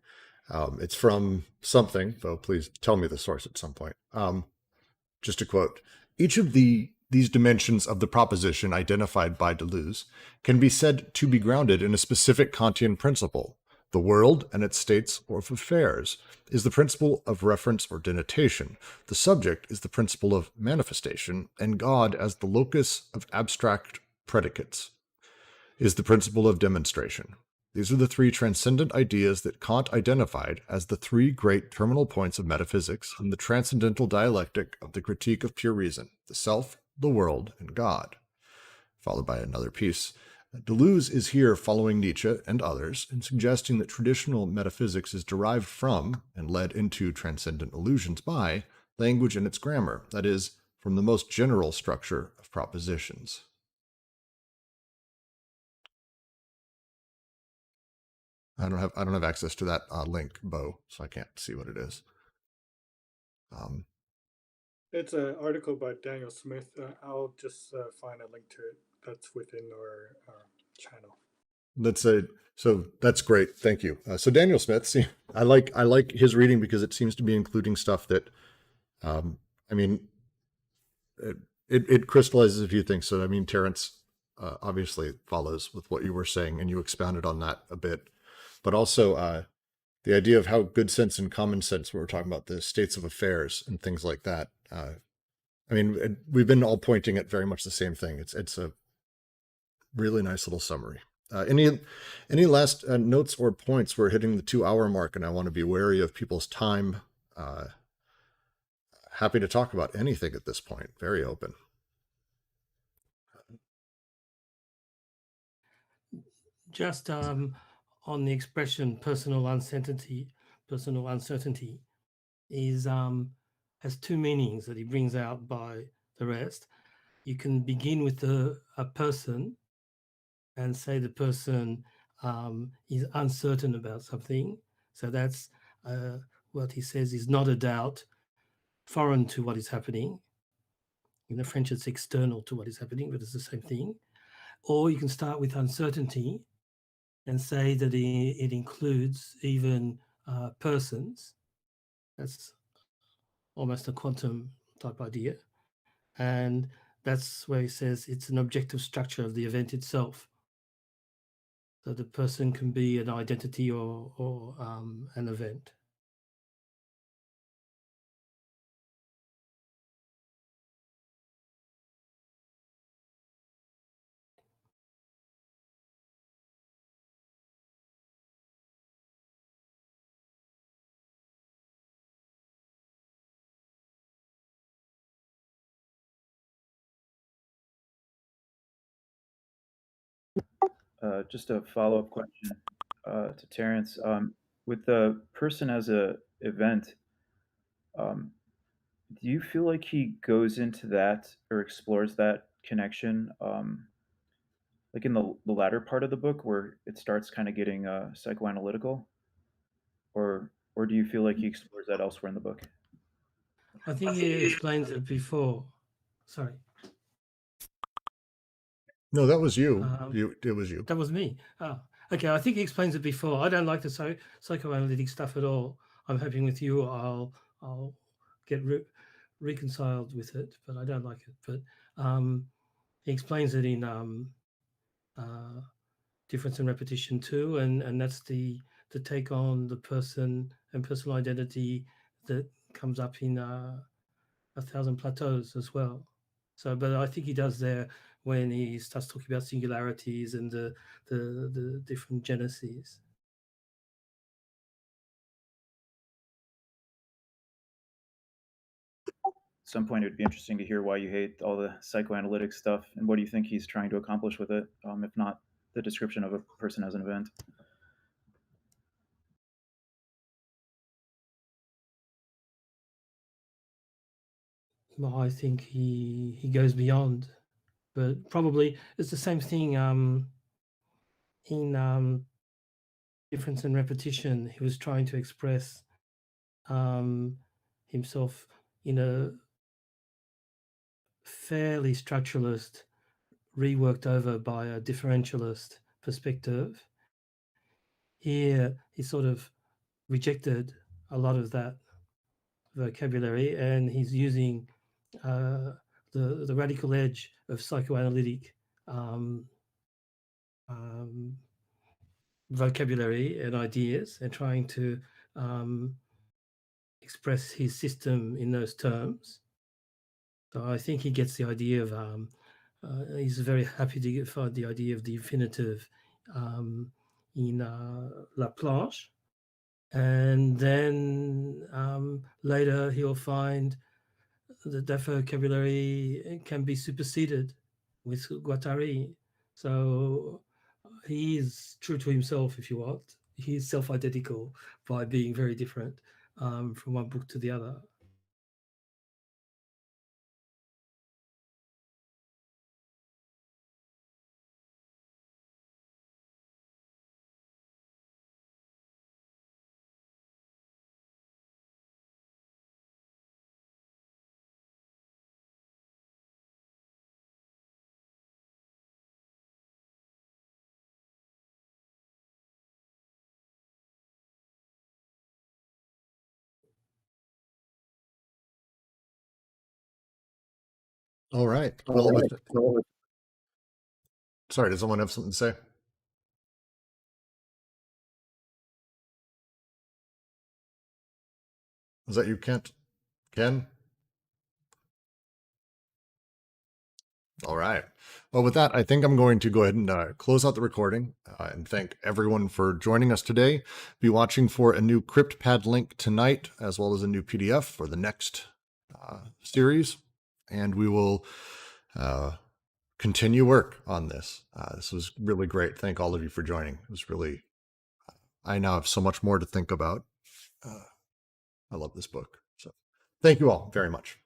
It's from something. Bo, please tell me the source at some point. Just a quote. Each of these dimensions of the proposition identified by Deleuze can be said to be grounded in a specific Kantian principle. The world and its states of affairs is the principle of reference or denotation. The subject is the principle of manifestation, and God, as the locus of abstract predicates, is the principle of demonstration. These are the three transcendent ideas that Kant identified as the three great terminal points of metaphysics in the transcendental dialectic of the critique of pure reason, the self, the world, and God. Followed by another piece. Deleuze is here following Nietzsche and others in suggesting that traditional metaphysics is derived from and led into transcendent illusions by language and its grammar, that is, from the most general structure of propositions. I don't have access to that link, Bo, so I can't see what it is. It's an article by Daniel Smith. I'll just find a link to it that's within our channel. So that's great. Thank you. So Daniel Smith, see, I like his reading because it seems to be including stuff that, I mean, it crystallizes a few things. So I mean, Terrence obviously follows with what you were saying, and you expounded on that a bit, but also the idea of how good sense and common sense, when we're talking about the states of affairs and things like that. I mean, we've been all pointing at very much the same thing. It's a really nice little summary. Any last notes or points? We're hitting the 2-hour mark, and I want to be wary of people's time. Happy to talk about anything at this point. Very open. Just on the expression personal uncertainty is has two meanings that he brings out by the rest. You can begin with a person and say the person is uncertain about something. So that's what he says is not a doubt foreign to what is happening. In the French, it's external to what is happening, but it's the same thing. Or you can start with uncertainty and say that it includes even persons. That's almost a quantum type idea. And that's where he says it's an objective structure of the event itself. So the person can be an identity or an event. Just a follow-up question to Terrence. With the person as a event, do you feel like he goes into that or explores that connection, like in the latter part of the book where it starts kind of getting psychoanalytical, or do you feel like he explores that elsewhere in the book? I think he explains it before. Sorry. No, that was you. It was you. That was me. Oh, okay. I think he explains it before. I don't like the psychoanalytic stuff at all. I'm hoping with you I'll get reconciled with it, but I don't like it. But he explains it in Difference and Repetition too, and that's the take on the person and personal identity that comes up in 1,000 Plateaus as well. So, but I think he does there when he starts talking about singularities and the different geneses. At some point, it would be interesting to hear why you hate all the psychoanalytic stuff and what do you think he's trying to accomplish with it, if not the description of a person as an event. Well, I think he goes beyond, but probably it's the same thing in Difference and Repetition. He was trying to express himself in a fairly structuralist reworked over by a differentialist perspective. Here, he sort of rejected a lot of that vocabulary, and he's using the radical edge of psychoanalytic vocabulary and ideas, and trying to express his system in those terms. So I think he gets the idea of he's very happy to find the idea of the infinitive in La Planche. And then later he'll find that that vocabulary can be superseded with Guattari. So he is true to himself, if you want. He's self-identical by being very different from one book to the other. All right. Well, sorry, does someone have something to say? Is that you, Kent? Ken? All right. Well, with that, I think I'm going to go ahead and close out the recording and thank everyone for joining us today. Be watching for a new CryptPad link tonight, as well as a new PDF for the next series. And we will continue work on this. This was really great. Thank all of you for joining. It was really, I now have so much more to think about. I love this book. So thank you all very much.